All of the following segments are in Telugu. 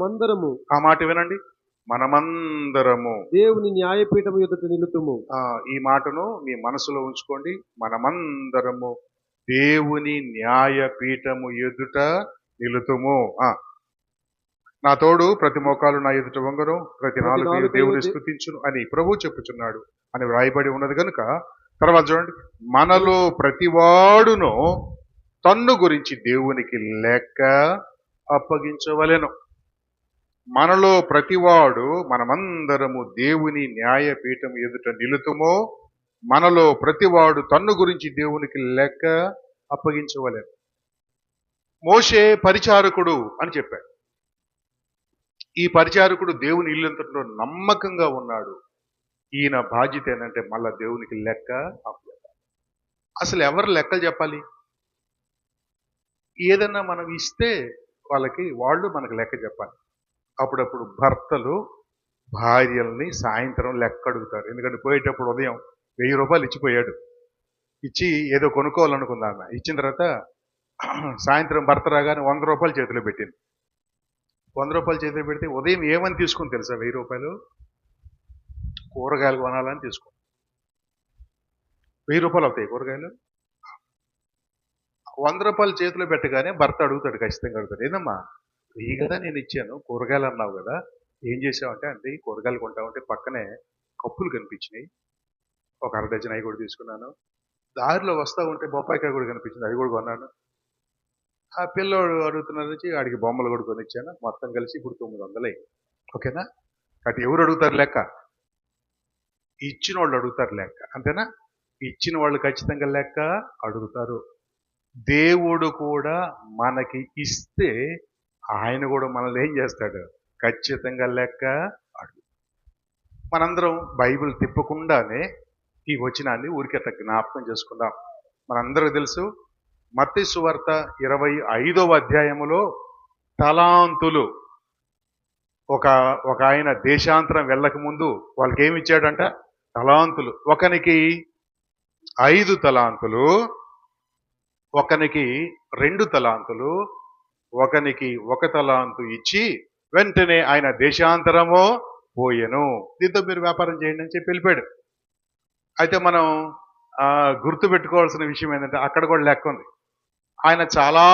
మందరము, ఆ మాట వినండి, మనమందరము దేవుని న్యాయపీఠము ఎదుట నిలుతుము. ఈ మాటను మీ మనసులో ఉంచుకోండి. మనమందరము దేవుని న్యాయపీఠము ఎదుట నిలుతుము. నా తోడు ప్రతి మోకాలు నా ఎదుట వంగను, ప్రతి నాలుగు దేవుని స్తుతించును అని ప్రభు చెప్పుచున్నాడు అని వ్రాయబడి ఉన్నది కనుక, తర్వాత చూడండి, మనలో ప్రతివాడును తన్ను గురించి దేవునికి లెక్క అప్పగించవలెను. మనలో ప్రతివాడు, మనమందరము దేవుని న్యాయపీఠం ఎదుట నిలుతుమో, మనలో ప్రతివాడు తన్ను గురించి దేవునికి లెక్క అప్పగించవలెను. మోషే పరిచారకుడు అని చెప్పాడు. ఈ పరిచారకుడు దేవుని ఇల్లంతట్లో నమ్మకంగా ఉన్నాడు. ఈయన బాధ్యత ఏంటంటే మళ్ళా దేవునికి లెక్క అప్పగించాలి. అసలు ఎవరు లెక్కలు చెప్పాలి? ఏదన్నా మనం ఇస్తే వాళ్ళు మనకు లెక్క చెప్పాలి. అప్పుడప్పుడు భర్తలు భార్యల్ని సాయంత్రం లెక్క అడుగుతారు. ఎందుకంటే పోయేటప్పుడు ఉదయం 1000 రూపాయలు ఇచ్చిపోయాడు, ఇచ్చి ఏదో కొనుక్కోవాలనుకుందా ఆమె. ఇచ్చిన తర్వాత సాయంత్రం భర్త రాగానే 100 రూపాయలు చేతిలో పెట్టింది. 100 రూపాయలు చేతిలో పెడితే ఉదయం ఏమని తీసుకుని తెలుసా? 1000 రూపాయలు కూరగాయలు కొనాలని తీసుకో. 1000 రూపాయలు అవుతాయి కూరగాయలు. 100 రూపాయలు చేతిలో పెట్టగానే భర్త అడుగుతాడు, ఖచ్చితంగా అడుగుతాడు, ఏదమ్మా ఈ కదా నేను ఇచ్చాను, కూరగాయలు అన్నావు కదా, ఏం చేసావంటే, అంటే ఈ కూరగాయలు కొంటామంటే పక్కనే కప్పులు కనిపించినాయి, ఒక 1/2 డజన్ అవి కూడా తీసుకున్నాను. దారిలో వస్తా ఉంటే బొప్పాయికాయ కూడా కనిపించింది, అవి కూడా కొన్నాను. ఆ పిల్లోడు అడుగుతున్న నుంచి ఆడికి బొమ్మలు కూడా కొనిచ్చాను. మొత్తం కలిసి ఇప్పుడు 900. ఓకేనా? అటు ఎవరు అడుగుతారు లెక్క? ఇచ్చిన వాళ్ళు అడుగుతారు లెక్క, అంతేనా? ఇచ్చిన వాళ్ళు ఖచ్చితంగా లెక్క అడుగుతారు. దేవుడు కూడా మనకి ఇస్తే ఆయన కూడా మనల్ని ఏం చేస్తాడు? ఖచ్చితంగా లెక్క అడుగు. మనందరం బైబిల్ తిప్పకుండానే ఈ వచనాన్ని ఊరికేట జ్ఞాపకం చేసుకుందాం. మనందరికీ తెలుసు, మత్తయి సువార్త 25వ అధ్యాయములో తలాంతులు, ఒక ఆయన దేశాంతరం వెళ్ళక ముందు వాళ్ళకి ఏమి ఇచ్చాడంట? తలాంతులు. ఒకనికి 5 తలాంతులు, ఒకనికి 2 తలాంతులు, ఒకనికి 1 తలాంతు ఇచ్చి వెంటనే ఆయన దేశాంతరము పోయెను. దీంతో మీరు వ్యాపారం చేయండి అని చెప్పి వెళ్ళిపోయాడు. అయితే మనం గుర్తు పెట్టుకోవాల్సిన విషయం ఏంటంటే, అక్కడ కూడా లెక్క ఉంది. ఆయన చాలా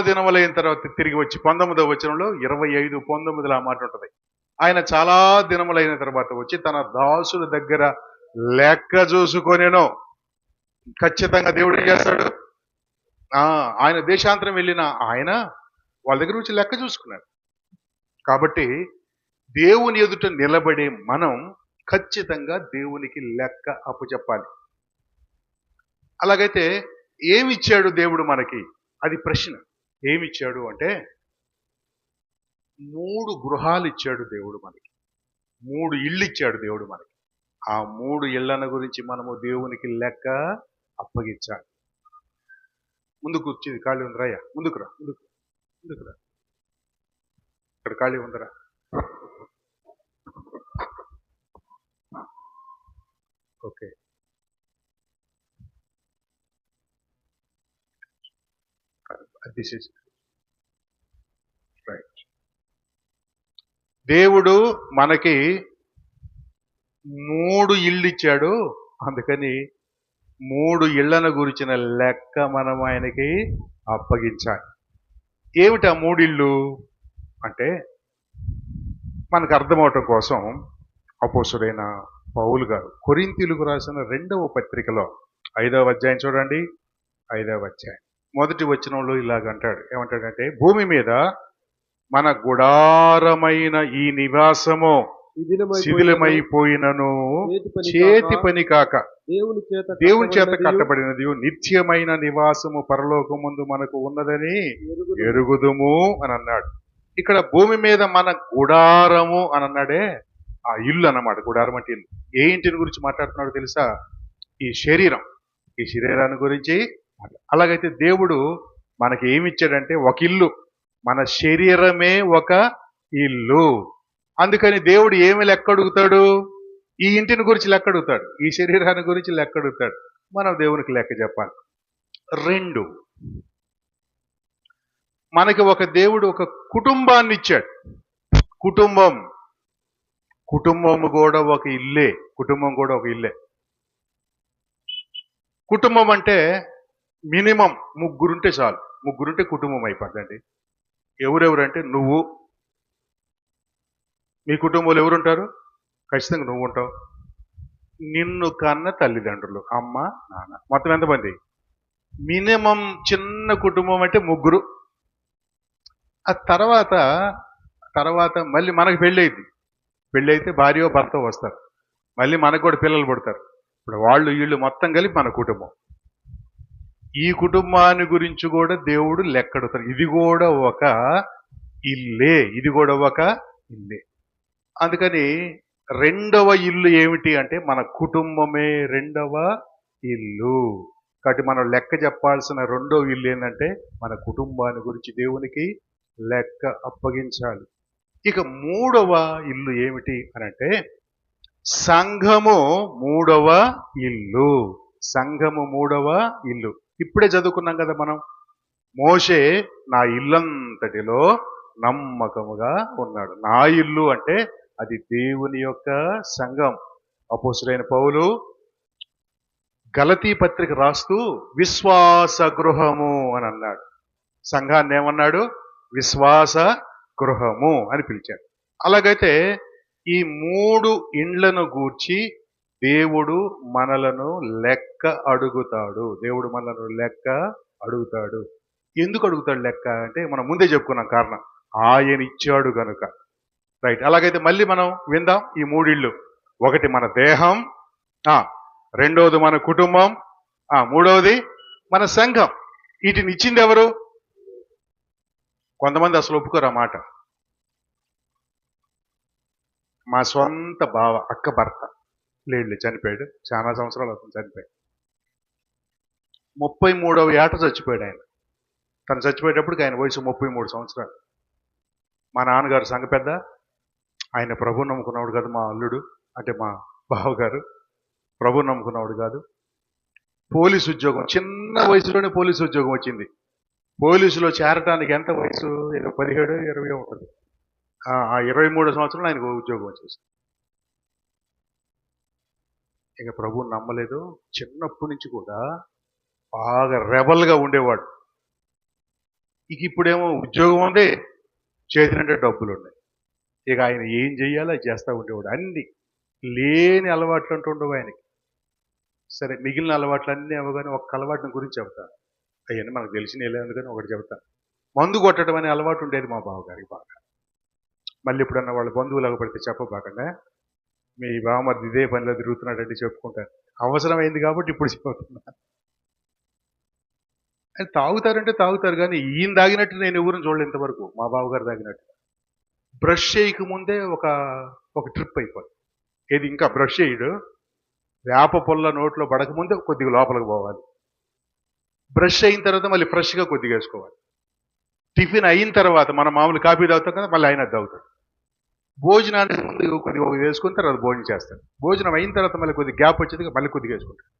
దినములైన తర్వాత తిరిగి వచ్చి 19వ వచనంలో 25:19 ఆ మాట ఉంటుంది. ఆయన చాలా దినములైన తర్వాత వచ్చి తన దాసుల దగ్గర లెక్క చూసుకొనేను. ఖచ్చితంగా దేవుడు ఏం చేస్తాడు? ఆయన దేశాంతరం వెళ్ళిన ఆయన వాళ్ళ దగ్గర నుంచి లెక్క చూసుకున్నాడు. కాబట్టి దేవుని ఎదుట నిలబడే మనం ఖచ్చితంగా దేవునికి లెక్క అప్పచెప్పాలి. అలాగైతే ఏమిచ్చాడు దేవుడు మనకి? అది ప్రశ్న. ఏమిచ్చాడు అంటే 3 గృహాలు ఇచ్చాడు దేవుడు మనకి. 3 ఇళ్ళు ఇచ్చాడు దేవుడు మనకి. ఆ 3 ఇళ్లను గురించి మనము దేవునికి లెక్క అప్పగించాలి. ముందుకు వచ్చేది ఖాళీ ఉందిరాయ్యా, ముందుకురా. ఇక్కడ ఖాళీ ఉందరా. Okay, right. దేవుడు మనకి 3 ఇళ్ళు ఇచ్చాడు. అందుకని 3 ఇళ్లను గురించిన లెక్క మనం ఆయనకి అప్పగించాలి. ఏమిటి ఆ 3 ఇళ్ళు అంటే, మనకు అర్థమవటం కోసం అపోస్తుడైన పౌలు గారు కొరింథీయులకు రాసిన 2వ పత్రికలో 5వ అధ్యాయం చూడండి. 5వ అధ్యాయం 1వ వచనంలో ఇలాగంటాడు. ఏమంటాడంటే, భూమి మీద మన గుడారమైన ఈ నివాసము శిథిలమైపోయినను చేతి పని కాక దేవుని చేత కట్టబడినది నిత్యమైన నివాసము పరలోకమందు మనకు ఉన్నదని ఎరుగుదుము అని అన్నాడు. ఇక్కడ భూమి మీద మన గుడారము అని అన్నాడే, ఆ ఇల్లు అన్నమాట. గుడారం అంటే ఇల్లు. ఏ ఇంటిని గురించి మాట్లాడుతున్నాడు తెలుసా? ఈ శరీరం, ఈ శరీరాన్ని గురించి. అలాగైతే దేవుడు మనకి ఏమి ఇచ్చాడంటే ఒక ఇల్లు. మన శరీరమే ఒక ఇల్లు. అందుకని దేవుడు ఏమి లెక్క అడుగుతాడు? ఈ ఇంటిని గురించి లెక్క అడుగుతాడు, ఈ శరీరాన్ని గురించి లెక్క అడుగుతాడు. మనం దేవునికి లెక్క చెప్పాలి. 2, మనకి ఒక దేవుడు ఒక కుటుంబాన్ని ఇచ్చాడు. కుటుంబం, కుటుంబం కూడా ఒక ఇల్లే. కుటుంబం కూడా ఒక ఇల్లే. కుటుంబం అంటే మినిమం ముగ్గురుంటే చాలు. ముగ్గురుంటే కుటుంబం అయిపోద్దండి. ఎవరెవరంటే నువ్వు, మీ కుటుంబంలో ఎవరుంటారు? ఖచ్చితంగా నువ్వు ఉంటావు. నిన్ను కన్న తల్లిదండ్రులు, అమ్మ, నాన్న, మొత్తం ఎంతమంది? మినిమం చిన్న కుటుంబం అంటే ముగ్గురు. ఆ తర్వాత మళ్ళీ మనకు పెళ్ళైంది. పెళ్ళైతే భార్య భర్త వస్తారు. మళ్ళీ మనకు కూడా పిల్లలు పుడతారు. ఇప్పుడు వాళ్ళు వీళ్ళు మొత్తం కలిపి మన కుటుంబం. ఈ కుటుంబాన్ని గురించి కూడా దేవుడు లెక్కడుతారు. ఇది కూడా ఒక ఇల్లే. ఇది కూడా ఒక ఇల్లే. అందుకని రెండవ ఇల్లు ఏమిటి అంటే మన కుటుంబమే రెండవ ఇల్లు. కాబట్టి మనం లెక్క చెప్పాల్సిన రెండవ ఇల్లు ఏంటంటే మన కుటుంబాన్ని గురించి దేవునికి లెక్క అప్పగించాలి. ఇక మూడవ ఇల్లు ఏమిటి అనంటే సంఘము మూడవ ఇల్లు. సంఘము మూడవ ఇల్లు. ఇప్పుడే చదువుకున్నాం కదా మనం. మోషే నా ఇల్లంతటిలో నమ్మకముగా ఉన్నాడు. నా ఇల్లు అంటే అది దేవుని యొక్క సంఘం. అపోస్తులైన పౌలు గలతీ పత్రిక రాస్తూ విశ్వాస గృహము అని అన్నాడు. సంఘాన్ని ఏమన్నాడు? విశ్వాస గృహము అని పిలిచాడు. అలాగైతే ఈ మూడు ఇండ్లను గూర్చి దేవుడు మనలను లెక్క అడుగుతాడు. దేవుడు మనలను లెక్క అడుగుతాడు. ఎందుకు అడుగుతాడు లెక్క అంటే మనం ముందే చెప్పుకున్నాం కారణం. ఆయన ఇచ్చాడు గనుక. రైట్. అలాగైతే మళ్ళీ మనం విందాం ఈ మూడిళ్ళు. ఒకటి మన దేహం, రెండవది మన కుటుంబం, మూడవది మన సంఘం. వీటిని ఇచ్చింది ఎవరు? కొంతమంది అసలు ఒప్పుకోరు ఆ మాట. మా సొంత బావ, అక్క భర్త లేడు, చనిపోయాడు. చాలా సంవత్సరాలు అవుతుంది చనిపోయాడు. 33వ ఏట చచ్చిపోయాడు ఆయన. తను చచ్చిపోయేటప్పటికి ఆయన వయసు 33 సంవత్సరాలు. మా నాన్నగారు సంఘ పెద్ద. ఆయన ప్రభువు నమ్ముకున్నవాడు కాదు. మా అల్లుడు అంటే మా బావగారు ప్రభువు నమ్ముకున్నవాడు కాదు. పోలీసు ఉద్యోగం, చిన్న వయసులోనే పోలీసు ఉద్యోగం వచ్చింది. పోలీసులో చేరటానికి ఎంత వయసు? 17, 20 ఉంటుంది. ఆ 23 సంవత్సరంలో ఆయనకు ఉద్యోగం వచ్చేసింది. ఇక ప్రభువుని నమ్మలేదు. చిన్నప్పటి నుంచి కూడా బాగా రెబల్గా ఉండేవాడు. ఇక ఇప్పుడేమో ఉద్యోగం ఉంది, చేతినంటే డబ్బులు ఉన్నాయి. ఇక ఆయన ఏం చెయ్యాలో అది చేస్తూ ఉండేవాడు. అన్ని లేని అలవాట్లు అంటూ ఉండవు ఆయనకి. సరే, మిగిలిన అలవాట్లు అన్నీ అవ్వగానే ఒక్క అలవాటుని గురించి చెబుతాను. అవన్నీ మనకు తెలిసిన అందుకని ఒకటి చెబుతాను. మందు కొట్టడం అనే అలవాటు ఉండేది మా బావగారికి బాగా. మళ్ళీ ఎప్పుడన్నా వాళ్ళ బంధువులు పడితే చెప్పబాకండి, మీ బావమరిది ఇదే పనిలో తిరుగుతున్నాడంటే చెప్పుకుంటాను. అవసరమైంది కాబట్టి ఇప్పుడు చెబుతున్నాను. అది తాగుతారంటే తాగుతారు, కానీ ఈయన తాగినట్టు నేను ఎవరిని చూడలేదు ఇంతవరకు. మా బావగారు తాగినట్టు. బ్రష్ చేయక ముందే ఒక ట్రిప్ అయిపోతుంది. ఏది ఇంకా బ్రష్ చేయడు, వేప పొల్ల నోట్లో పడకముందే కొద్దిగా లోపలికి పోవాలి. బ్రష్ అయిన తర్వాత మళ్ళీ ఫ్రెష్గా కొద్దిగా వేసుకోవాలి. టిఫిన్ అయిన తర్వాత మనం మామూలు కాఫీ తాగుతాం కదా, మళ్ళీ ఆయన తాగుతాడు. భోజనానికి ముందు కొద్దిగా వేసుకుని తర్వాత భోజనం చేస్తాడు. భోజనం అయిన తర్వాత మళ్ళీ కొద్దిగా గ్యాప్ వచ్చేది, మళ్ళీ కొద్దిగా వేసుకుంటాడు.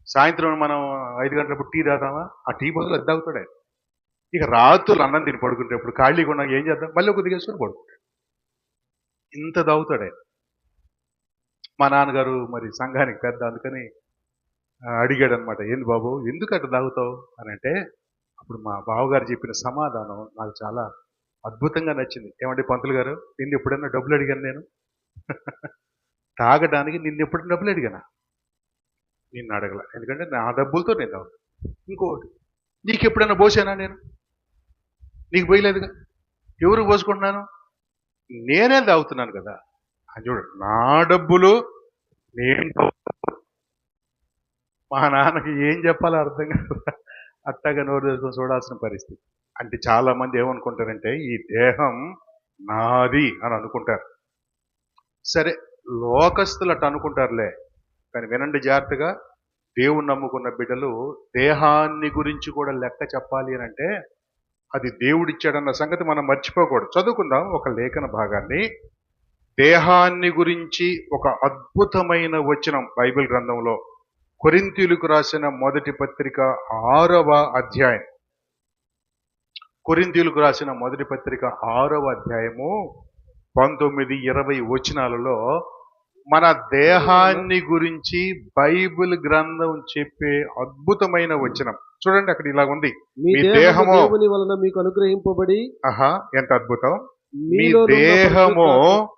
సాయంత్రం మనం 5 గంటలప్పుడు టీ తాగుతామా, ఆ టీ బదులు అది తాగుతాడు ఆయన. ఇక రాత్రులు అన్నం తిని పడుకుంటేప్పుడు ఖాళీగా ఉన్నాక ఏం చేద్దాం, మళ్ళీ కొద్దిగా వేసుకొని పడుకుంటాడు. ఇంత తాగుతాడు ఆయన. మా నాన్నగారు మరి సంఘానికి పెద్ద, అందుకని అడిగాడు అనమాట, ఏంది బాబు ఎందుకు అట్లా తాగుతావు అని అంటే, అప్పుడు మా బావగారు చెప్పిన సమాధానం నాకు చాలా అద్భుతంగా నచ్చింది. ఏమంటే పంతులు గారు, నిన్ను ఎప్పుడైనా డబ్బులు అడిగాను నేను? తాగడానికి నిన్ను ఎప్పుడైనా డబ్బులు అడిగానా? నిన్ను అడగల, ఎందుకంటే నా డబ్బులతో నేను తాగుతాను. ఇంకోటి, నీకు ఎప్పుడైనా పోసానా నేను? నీకు పోయలేదుగా. ఎవరు పోసుకుంటున్నాను? నేనే తాగుతున్నాను కదా అని చూడు. నా డబ్బులు నేను. మా నాన్నకి ఏం చెప్పాలో అర్థం కాదు. అట్టగా నోరు తెరుచుకొని చూడాల్సిన పరిస్థితి. అంటే చాలా మంది ఏమనుకుంటారంటే ఈ దేహం నాది అని అనుకుంటారు. సరే, లోకస్తులు అట్ట అనుకుంటారులే, కానీ వినండి జాగ్రత్తగా. దేవుణ్ణి నమ్ముకున్న బిడ్డలు దేహాన్ని గురించి కూడా లెక్క చెప్పాలి అని అంటే అది దేవుడిచ్చాడన్న సంగతి మనం మర్చిపోకూడదు. చదువుకుందాం ఒక లేఖన భాగాన్ని. దేహాన్ని గురించి ఒక అద్భుతమైన వచనం బైబిల్ గ్రంథంలో, కొరింథీయులకు రాసిన మొదటి పత్రిక 6వ అధ్యాయం. కొరింథీయులకు రాసిన మొదటి పత్రిక 6వ అధ్యాయము 19, 20 వచనాలలో మన దేహాన్ని గురించి బైబిల్ గ్రంథం చెప్పే అద్భుతమైన వచనం చూడండి. అక్కడ ఇలా ఉంది, మీ మీ దేహము దేహము దేవుని వలన మీకు అనుగ్రహింపబడి ఆహా ఎంత అద్భుతం, మీ మీలోనున్న దేహము పరిశుద్ధాత్మ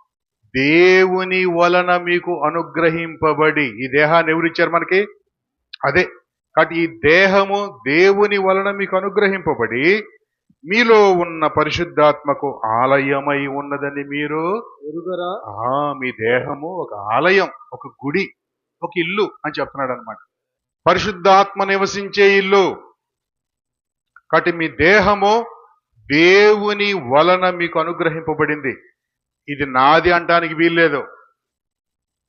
దేవుని వలన మీకు అనుగ్రహింపబడి. ఈ దేహాన్ని ఎవరిచ్చారు మనకి? అదే. కాబట్టి ఈ దేహము దేవుని వలన మీకు అనుగ్రహింపబడి మీలో ఉన్న పరిశుద్ధాత్మకు ఆలయమై ఉన్నదని మీరు ఎరుగరా? మీ దేహము ఒక ఆలయం, ఒక గుడి, ఒక ఇల్లు అని చెప్తున్నాడు అనమాట. పరిశుద్ధాత్మ నివసించే ఇల్లు. కాబట్టి మీ దేహము దేవుని వలన మీకు అనుగ్రహింపబడింది. ఇది నాది అంటానికి వీల్లేదు.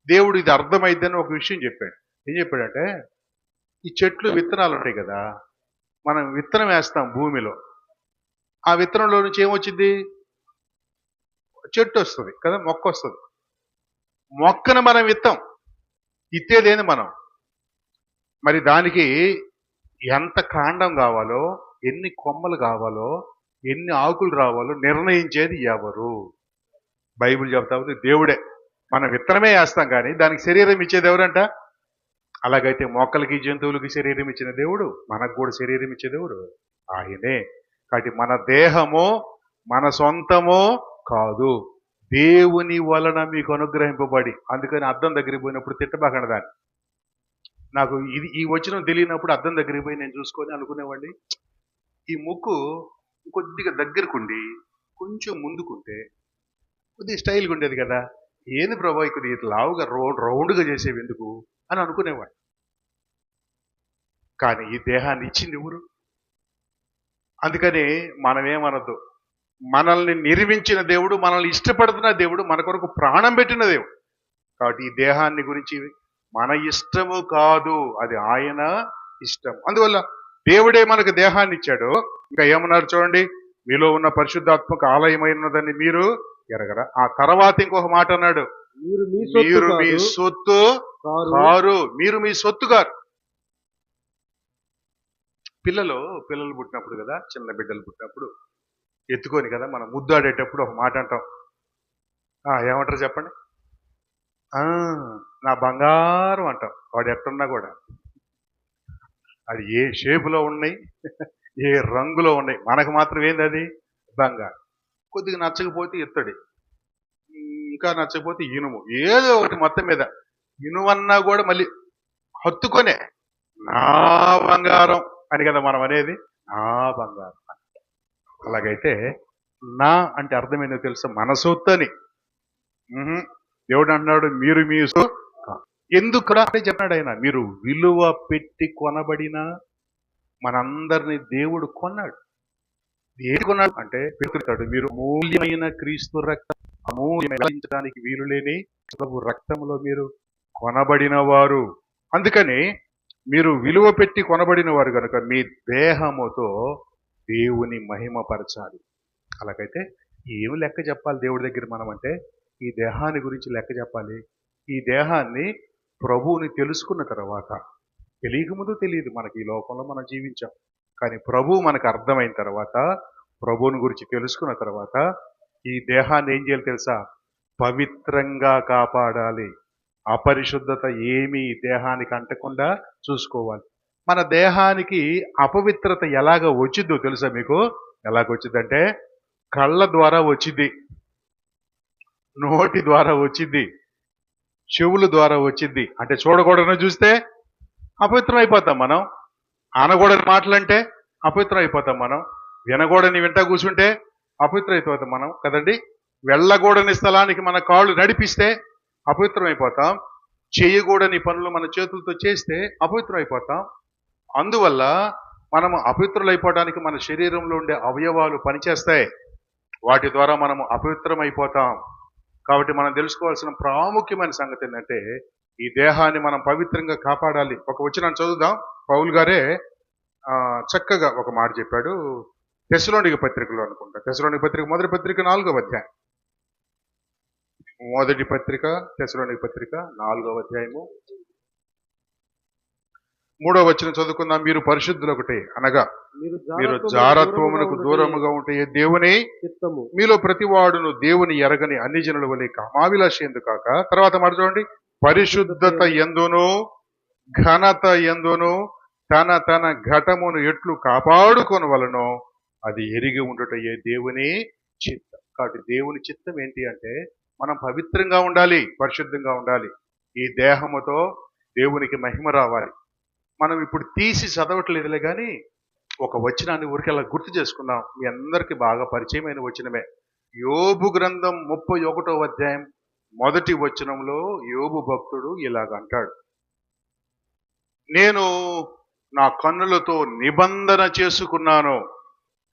దేవుడు ఇది అర్థమైద్దని ఒక విషయం చెప్పాడు. ఏం చెప్పాడంటే, ఈ చెట్లు విత్తనాలు ఉంటాయి కదా, మనం విత్తనం వేస్తాం భూమిలో, ఆ విత్తనంలో నుంచి ఏమొచ్చింది? చెట్టు వస్తుంది కదా, మొక్క వస్తుంది. మొక్కను మనం ఇత్తేదేంది మనం. మరి దానికి ఎంత కాండం కావాలో, ఎన్ని కొమ్మలు కావాలో, ఎన్ని ఆకులు రావాలో నిర్ణయించేది ఎవరు? బైబిల్ చెప్తా ఉంది దేవుడే. మనం విత్తనమే వేస్తాం కానీ దానికి శరీరం ఇచ్చేది ఎవరంట? అలాగైతే మొక్కలకి జంతువులకి శరీరం ఇచ్చిన దేవుడు మనకు కూడా శరీరం ఇచ్చే దేవుడు ఆయనే. కాబట్టి మన దేహము మన సొంతము కాదు, దేవుని వలన మీకు అనుగ్రహింపబడి. అందుకని అద్దం దగ్గరికి పోయినప్పుడు తిట్టబాకండి దాన్ని. నాకు ఈ వచనం తెలియనప్పుడు అద్దం దగ్గరికి పోయి నేను చూసుకొని అనుకునేవాడిని, ఈ ముక్కు కొద్దిగా దగ్గరకుండి కొంచెం ముందుకుంటే కొద్దిగా స్టైల్గా ఉండేది కదా, ఏంది ప్రభా కొద్దిగా లావుగా రౌండ్గా చేసేవి ఎందుకు అని అనుకునేవాడు. కానీ ఈ దేహాన్ని ఇచ్చింది ఎవరు? అందుకని మనమేమనద్దు. మనల్ని నిర్మించిన దేవుడు, మనల్ని ఇష్టపడుతున్న దేవుడు, మన కొరకు ప్రాణం పెట్టిన దేవుడు. కాబట్టి ఈ దేహాన్ని గురించి మన ఇష్టము కాదు, అది ఆయన ఇష్టం. అందువల్ల దేవుడే మనకు దేహాన్ని ఇచ్చాడు. ఇంకా ఏమన్నారు చూడండి, మీలో ఉన్న పరిశుద్ధాత్మక ఆలయమైనదని మీరు ఎరగరా. ఆ తర్వాత ఇంకొక మాట అన్నాడు, మీరు మీ సొత్తు కారు. మీరు మీ సొత్తు కారు. పిల్లలు పుట్టినప్పుడు కదా, చిన్న బిడ్డలు పుట్టినప్పుడు ఎత్తుకొని కదా మనం ముద్దాడేటప్పుడు ఒక మాట అంటాం. ఏమంటారు చెప్పండి? నా బంగారం అంటాం. వాడు ఎట్టున్నా కూడా, అది ఏ షేపులో ఉన్నాయి, ఏ రంగులో ఉన్నాయి, మనకు మాత్రం ఏంది అది బంగారం. కొద్దిగా నచ్చకపోతే ఇత్తడి, ఇంకా నచ్చకపోతే ఇనుము, ఏదో ఒకటి మొత్తం మీద ఇనుమన్నా కూడా మళ్ళీ హత్తుకొనే నా బంగారం అని కదా మనం అనేది, నా బంగారం. అలాగైతే నా అంటే అర్థమైందో తెలుసా? మన సొత్తు అని. దేవుడు అంటున్నాడు మీరు మీ ఎందుకు అంటే చెప్పాడు ఆయన, మీరు విలువ పెట్టి కొనబడిన మనందరినీ దేవుడు కొన్నాడు. ఏది కొన్నాడు అంటే పెడుతాడు, మీరు అమూల్యమైన క్రీస్తు రక్తం, అమూల్యడానికి వీలు లేని ప్రభు రక్తంలో మీరు కొనబడిన వారు. అందుకని మీరు విలువ పెట్టి కొనబడిన వారు కనుక మీ దేహముతో దేవుని మహిమపరచాలి. అలాగైతే ఏమి లెక్క చెప్పాలి దేవుడి దగ్గర మనం అంటే, ఈ దేహాన్ని గురించి లెక్క చెప్పాలి. ఈ దేహాన్ని ప్రభువుని తెలుసుకున్న తర్వాత, తెలియకముందు తెలియదు మనకి, ఈ లోకంలో మనం జీవించాం. కానీ ప్రభువు మనకు అర్థమైన తర్వాత, ప్రభువుని గురించి తెలుసుకున్న తర్వాత ఈ దేహాన్ని ఏం చేయాలి తెలుసా? పవిత్రంగా కాపాడాలి. అపరిశుద్ధత ఏమీ దేహానికి అంటకుండా చూసుకోవాలి. మన దేహానికి అపవిత్రత ఎలాగ వచ్చిద్దో తెలుసా మీకు? ఎలాగొచ్చిందంటే కళ్ళ ద్వారా వచ్చింది, నోటి ద్వారా వచ్చింది, చెవుల ద్వారా వచ్చింది. అంటే చూడకూడదని చూస్తే అపవిత్రం అయిపోతాం మనం. అనకూడని మాటలంటే అపవిత్రం అయిపోతాం మనం. వినకూడని వింటా కూర్చుంటే అపవిత్రం అయిపోతాం మనం కదండి. వెళ్ళకూడని స్థలానికి మన కాళ్ళు నడిపిస్తే అపవిత్రం అయిపోతాం. చేయకూడని పనులు మన చేతులతో చేస్తే అపవిత్రం అయిపోతాం. అందువల్ల మనము అపవిత్రులైపోవడానికి మన శరీరంలో ఉండే అవయవాలు పనిచేస్తాయి. వాటి ద్వారా మనము అపవిత్రం అయిపోతాం. కాబట్టి మనం తెలుసుకోవాల్సిన ప్రాముఖ్యమైన సంగతి ఏంటంటే, ఈ దేహాన్ని మనం పవిత్రంగా కాపాడాలి. ఒక వచనం చదువుదాం. పౌలు గారే చక్కగా ఒక మాట చెప్పాడు. తెస్సలోనిక పత్రికలో అనుకుంటా, తెస్సలోనిక పత్రిక మొదటి పత్రిక 4వ అధ్యాయం. మొదటి పత్రిక తెస్సలోనిక పత్రిక 4వ అధ్యాయము 3వ వచనం చదువుకుందాం. మీరు పరిశుద్ధులు ఒకటే అనగా మీరు జారత్వమునకు దూరముగా ఉంటే దేవుని చిత్తము. మీలో ప్రతివాడును దేవుని ఎరగని అన్ని జనుల వలె కామాభిలాషి ఎందుకు కాక. తర్వాత మాట చూడండి. పరిశుద్ధత ఎందును ఘనత ఎందును తన తన ఘటమును ఎట్లు కాపాడుకొనవలనో అది ఎరిగి ఉండుటయే దేవుని చిత్తం. కాబట్టి దేవుని చిత్తం ఏంటి అంటే మనం పవిత్రంగా ఉండాలి, పరిశుద్ధంగా ఉండాలి. ఈ దేహముతో దేవునికి మహిమ రావాలి. మనం ఇప్పుడు తీసి చదవట్లేదులే కానీ ఒక వచనాన్ని ఊరికెలా గుర్తు చేసుకుందాం. మీ అందరికీ బాగా పరిచయమైన వచనమే. యోబు గ్రంథం 31వ అధ్యాయం మొదటి వచనంలో యోబు భక్తుడు ఇలాగ అంటాడు. నేను నా కన్నులతో నిబంధన చేసుకున్నాను,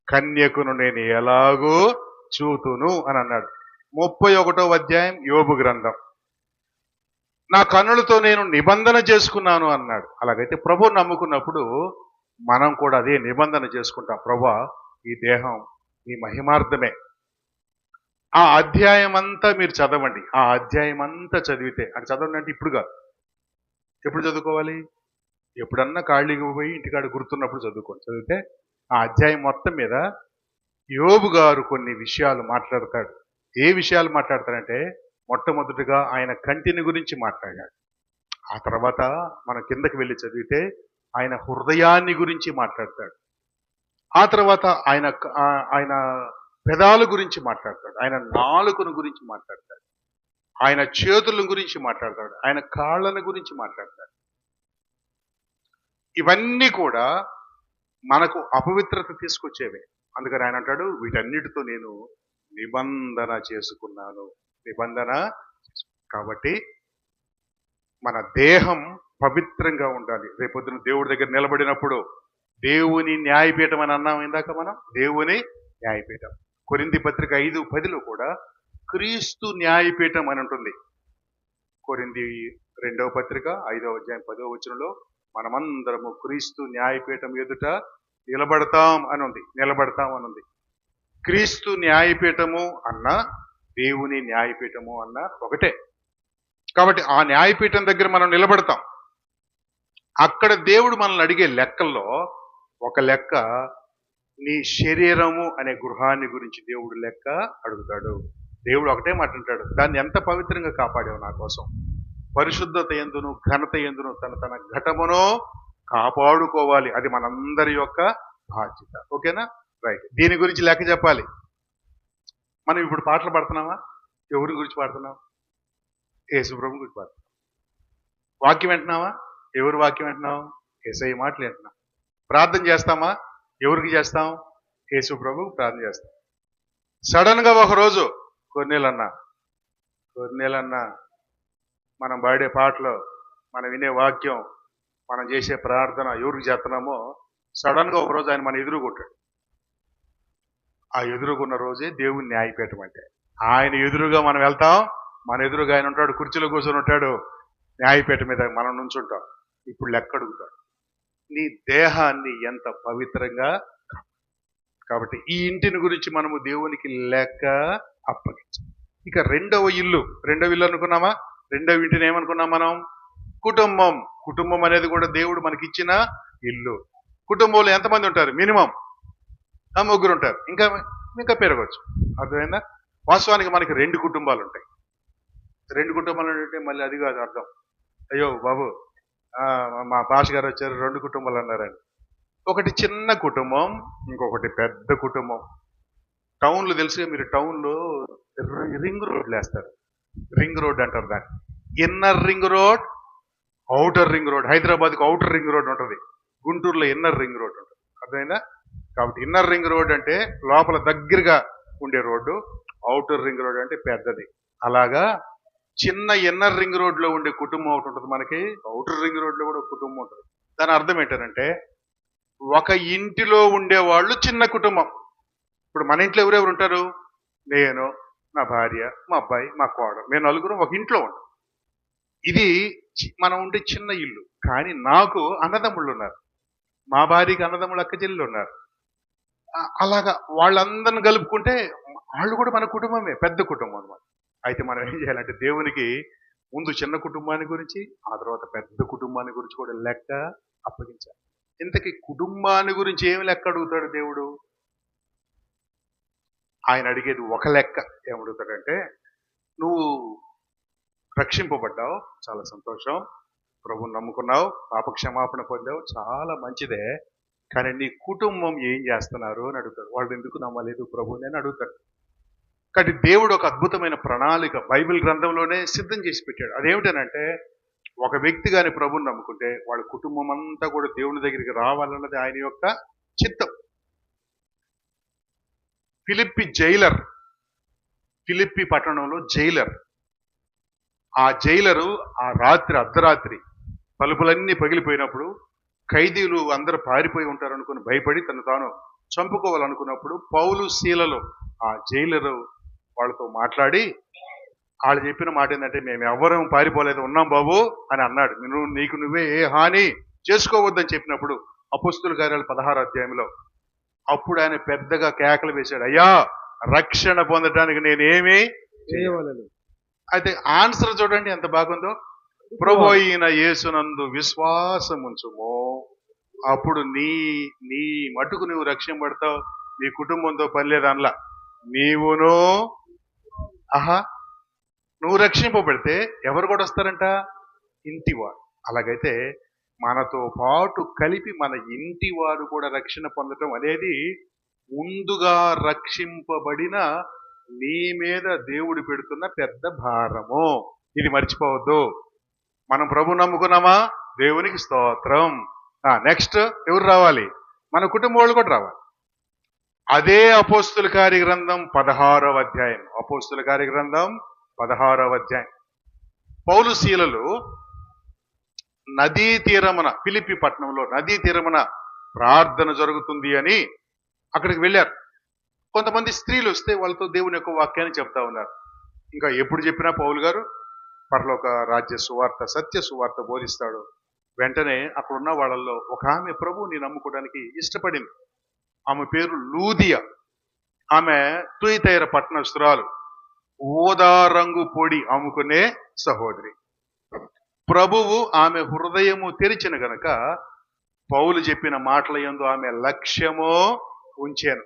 కన్యకును నేను ఎలాగో చూతును అని అన్నాడు. 31వ అధ్యాయం యోబు గ్రంథం. నా కన్నులతో నేను నిబంధన చేసుకున్నాను అన్నాడు. అలాగైతే ప్రభు నమ్ముకున్నప్పుడు మనం కూడా అదే నిబంధన చేసుకుంటాం. ప్రభా, ఈ దేహం నీ మహిమార్థమే. ఆ అధ్యాయం అంతా మీరు చదవండి. ఆ అధ్యాయం అంతా చదివితే అది చదవండి అంటే ఇప్పుడు కాదు. ఎప్పుడు చదువుకోవాలి? ఎప్పుడన్నా ఖాళీగా పోయి ఇంటికాడ గుర్తున్నప్పుడు చదువుకోండి. చదివితే ఆ అధ్యాయం మొత్తం మీద యోబు గారు కొన్ని విషయాలు మాట్లాడతాడు. ఏ విషయాలు మాట్లాడతాడంటే మొట్టమొదటిగా ఆయన కంటిని గురించి మాట్లాడాడు. ఆ తర్వాత మనం కిందకి వెళ్ళి చదివితే ఆయన హృదయాన్ని గురించి మాట్లాడతాడు. ఆ తర్వాత ఆయన పెదాల గురించి మాట్లాడతాడు. ఆయన నాలుకను గురించి మాట్లాడతాడు. ఆయన చేతుల గురించి మాట్లాడతాడు. ఆయన కాళ్ళను గురించి మాట్లాడతాడు. ఇవన్నీ కూడా మనకు అపవిత్రత తీసుకొచ్చేవే. అందుకని ఆయన అంటాడు, వీటన్నిటితో నేను నిబంధన చేసుకున్నాను. నిబంధన. కాబట్టి మన దేహం పవిత్రంగా ఉండాలి. రేపొద్దున దేవుడి దగ్గర నిలబడినప్పుడు దేవుని న్యాయపీఠం అని అన్నాం ఇందాక మనం. దేవుని న్యాయపీఠం. కొరింథీ పత్రిక 5:10లో కూడా క్రీస్తు న్యాయపీఠం అని ఉంటుంది. కొరింథీ 2వ పత్రిక 5వ అధ్యాయం 10వ వచనంలో మనమందరము క్రీస్తు న్యాయపీఠం ఎదుట నిలబడతాం అని ఉంది. నిలబడతాం అని ఉంది. క్రీస్తు న్యాయపీఠము అన్న దేవుని న్యాయపీఠము అన్న ఒకటే. కాబట్టి ఆ న్యాయపీఠం దగ్గర మనం నిలబడతాం. అక్కడ దేవుడు మనల్ని అడిగే లెక్కల్లో ఒక లెక్క నీ శరీరము అనే గృహాన్ని గురించి దేవుడు లెక్క అడుగుతాడు. దేవుడు ఒకటే మాట అంటాడు, దాన్ని ఎంత పవిత్రంగా కాపాడావు నా కోసం. పరిశుద్ధత ఎందును ఘనత ఎందును తన తన ఘటమును కాపాడుకోవాలి. అది మనందరి యొక్క బాధ్యత. ఓకేనా? రైట్. దీని గురించి లెక్క చెప్పాలి. మనం ఇప్పుడు పాటలు పాడుతున్నామా? ఎవరి గురించి పాడుతున్నాం? యేసుప్రభు గురించి పాడుతున్నాం. వాక్యం వింటున్నావా? ఎవరి వాక్యం వింటున్నాం? యేసయ్య మాటలు వింటున్నాం. ప్రార్థన చేస్తామా? ఎవరికి చేస్తాం? యేసుప్రభుకు ప్రార్థన చేస్తాం. సడన్ గా ఒకరోజు కొన్నేళ్ళన్నా మనం పాడే పాటలు, మనం వినే వాక్యం, మనం చేసే ప్రార్థన ఎవరికి చేస్తున్నామో సడన్ గా ఒకరోజు ఆయన మన ఎదురుగుంటాడు. ఆ ఎదురుగున్న రోజే దేవుని న్యాయపీఠం అంటే. ఆయన ఎదురుగా మనం వెళ్తాం, మన ఎదురుగా ఆయన ఉంటాడు, కుర్చీలో కూర్చొని ఉంటాడు, న్యాయపీఠం మీద మనం నుంచుంటాం. ఇప్పుడు లెక్క అడుగుతాడు, నీ దేహాన్ని ఎంత పవిత్రంగా. కాబట్టి ఈ ఇంటిని గురించి మనము దేవునికి లెక్క అప్పగించాలి. ఇక రెండవ ఇల్లు అనుకున్నామా? రెండవ ఇంటిని ఏమనుకున్నాం మనం? కుటుంబం. కుటుంబం అనేది కూడా దేవుడు మనకిచ్చిన ఇల్లు. కుటుంబంలో ఎంతమంది ఉంటారు? మినిమం 3 ఉంటారు. ఇంకా పెరగవచ్చు. అర్థమైందా? వాస్తవానికి మనకి 2 కుటుంబాలు ఉంటాయి. 2 కుటుంబాలు అంటే మళ్ళీ అది కాదు అర్థం. అయ్యో బాబు, మా పాష గారు వచ్చారు 2 కుటుంబాలు అన్నారని. ఒకటి చిన్న కుటుంబం, ఇంకొకటి పెద్ద కుటుంబం. టౌన్లో తెలుసుగా మీరు, టౌన్లో రింగ్ రోడ్లు వేస్తారు. రింగ్ రోడ్ అంటారు దాన్ని. Inner ring road, outer ring road. హైదరాబాద్కి ఔటర్ రింగ్ రోడ్ ఉంటుంది, గుంటూరులో ఇన్నర్ రింగ్ రోడ్ ఉంటుంది. అర్థమైందా? కాబట్టి ఇన్నర్ రింగ్ రోడ్ అంటే లోపల దగ్గరగా ఉండే రోడ్డు, ఔటర్ రింగ్ రోడ్ అంటే పెద్దది. అలాగా చిన్న ఇన్నర్ రింగ్ రోడ్ లో ఉండే కుటుంబం ఒకటి ఉంటుంది మనకి, ఔటర్ రింగ్ రోడ్ లో కూడా ఒక కుటుంబం ఉంటుంది. దాని అర్థం ఏంటంటే ఒక ఇంటిలో ఉండేవాళ్ళు చిన్న కుటుంబం. ఇప్పుడు మన ఇంట్లో ఎవరెవరు ఉంటారు? నేను, నా భార్య, మా అబ్బాయి, మా కోడలు, మేము నలుగురం ఒక ఇంట్లో ఉంటాం. ఇది మనం ఉండే చిన్న ఇల్లు. కానీ నాకు అన్నదమ్ముళ్ళు ఉన్నారు, మా భార్యకి అన్నదమ్ముళ్ళు అక్క చెల్లెలు ఉన్నారు. అలాగా వాళ్ళందరిని కలుపుకుంటే వాళ్ళు కూడా మన కుటుంబమే, పెద్ద కుటుంబం అన్నమాట. అయితే మనం ఏం చేయాలంటే దేవునికి ముందు చిన్న కుటుంబాన్ని గురించి, ఆ తర్వాత పెద్ద కుటుంబాన్ని గురించి కూడా లెక్క అప్పగించాలి. ఇంతకీ కుటుంబాన్ని గురించి ఏమి లెక్క అడుగుతాడు దేవుడు? ఆయన అడిగేది ఒక లెక్క. ఏమడుగుతాడంటే, నువ్వు రక్షింపబడ్డావు, చాలా సంతోషం, ప్రభువుని నమ్ముకున్నావు, పాపక్షమాపణ పొందావు, చాలా మంచిదే, కానీ నీ కుటుంబం ఏం చేస్తున్నారు అని అడుగుతాడు. వాళ్ళు ఎందుకు నమ్మలేదు ప్రభువుని అని అడుగుతాడు. కాబట్టి దేవుడు ఒక అద్భుతమైన ప్రణాళిక బైబిల్ గ్రంథంలోనే సిద్ధం చేసి పెట్టాడు. అదేమిటనంటే, ఒక వ్యక్తి కానీ ప్రభువుని నమ్ముకుంటే వాళ్ళ కుటుంబం అంతా కూడా దేవుని దగ్గరికి రావాలన్నది ఆయన యొక్క చిత్తం. ఫిలిప్పి పట్టణంలో జైలర్. ఆ జైలరు ఆ రాత్రి అర్ధరాత్రి తలుపులన్నీ పగిలిపోయినప్పుడు ఖైదీలు అందరూ పారిపోయి ఉంటారనుకుని భయపడి తను తాను చంపుకోవాలనుకున్నప్పుడు పౌలు శీలలో ఆ జైలరు వాళ్ళతో మాట్లాడి వాళ్ళు చెప్పిన మాట ఏంటంటే, మేము ఎవరం పారిపోలేదు, ఉన్నాం బాబు అని అన్నాడు. నీకు నువ్వే ఏ హాని చేసుకోవద్దని చెప్పినప్పుడు అపొస్తలుల కార్యాలు 16వ అధ్యాయంలో అప్పుడు ఆయన పెద్దగా కేకలు వేశాడు, అయ్యా రక్షణ పొందడానికి నేనేమి చేయవలెను. అయితే ఆన్సర్ చూడండి ఎంత బాగుందో. ప్రభు అయిన యేసునందు విశ్వాసం ఉంచుము, అప్పుడు నీ మటుకు నువ్వు రక్షింపబడతావు, నీ కుటుంబంతో పని లేదనలా. నీవును నువ్వు రక్షింపబడితే ఎవరు కూడా వస్తారంట? ఇంటివాడు. అలాగైతే మనతో పాటు కలిపి మన ఇంటి వారు కూడా రక్షణ పొందటం అనేది ముందుగా రక్షింపబడిన నీ మీద దేవుడు పెడుతున్న పెద్ద భారము. ఇది మర్చిపోవద్దు. మనం ప్రభు నమ్ముకున్నామా? దేవునికి స్తోత్రం. నెక్స్ట్ ఎవరు రావాలి? మన కుటుంబం వాళ్ళు కూడా రావాలి. అదే అపోస్తుల కార్య గ్రంథం 16వ అధ్యాయం. అపోస్తుల కార్య గ్రంథం 16వ అధ్యాయం. పౌలు శీలలు నదీ తీరమున, ఫిలిప్పి పట్టణంలో నదీ తీరమున ప్రార్థన జరుగుతుంది అని అక్కడికి వెళ్ళారు. కొంతమంది స్త్రీలు వస్తే వాళ్ళతో దేవుని యొక్క వాక్యాన్ని చెప్తా ఉన్నారు. ఇంకా ఎప్పుడు చెప్పినా పౌలు గారు పరలోక రాజ్య సువార్త, సత్య సువార్త బోధిస్తాడు. వెంటనే అక్కడ ఉన్న వాళ్ళల్లో ఒక ఆమె ప్రభువుని నమ్ముకోవడానికి ఇష్టపడింది. ఆమె పేరు లూదియా. ఆమె తుయితైర పట్టణస్తురాలు, ఊదా రంగు పొడి అమ్ముకునే సహోదరి. ప్రభువు ఆమె హృదయము తెరిచిన గనక పౌలు చెప్పిన మాటల యందు ఆమె లక్ష్యమో ఉంచాను.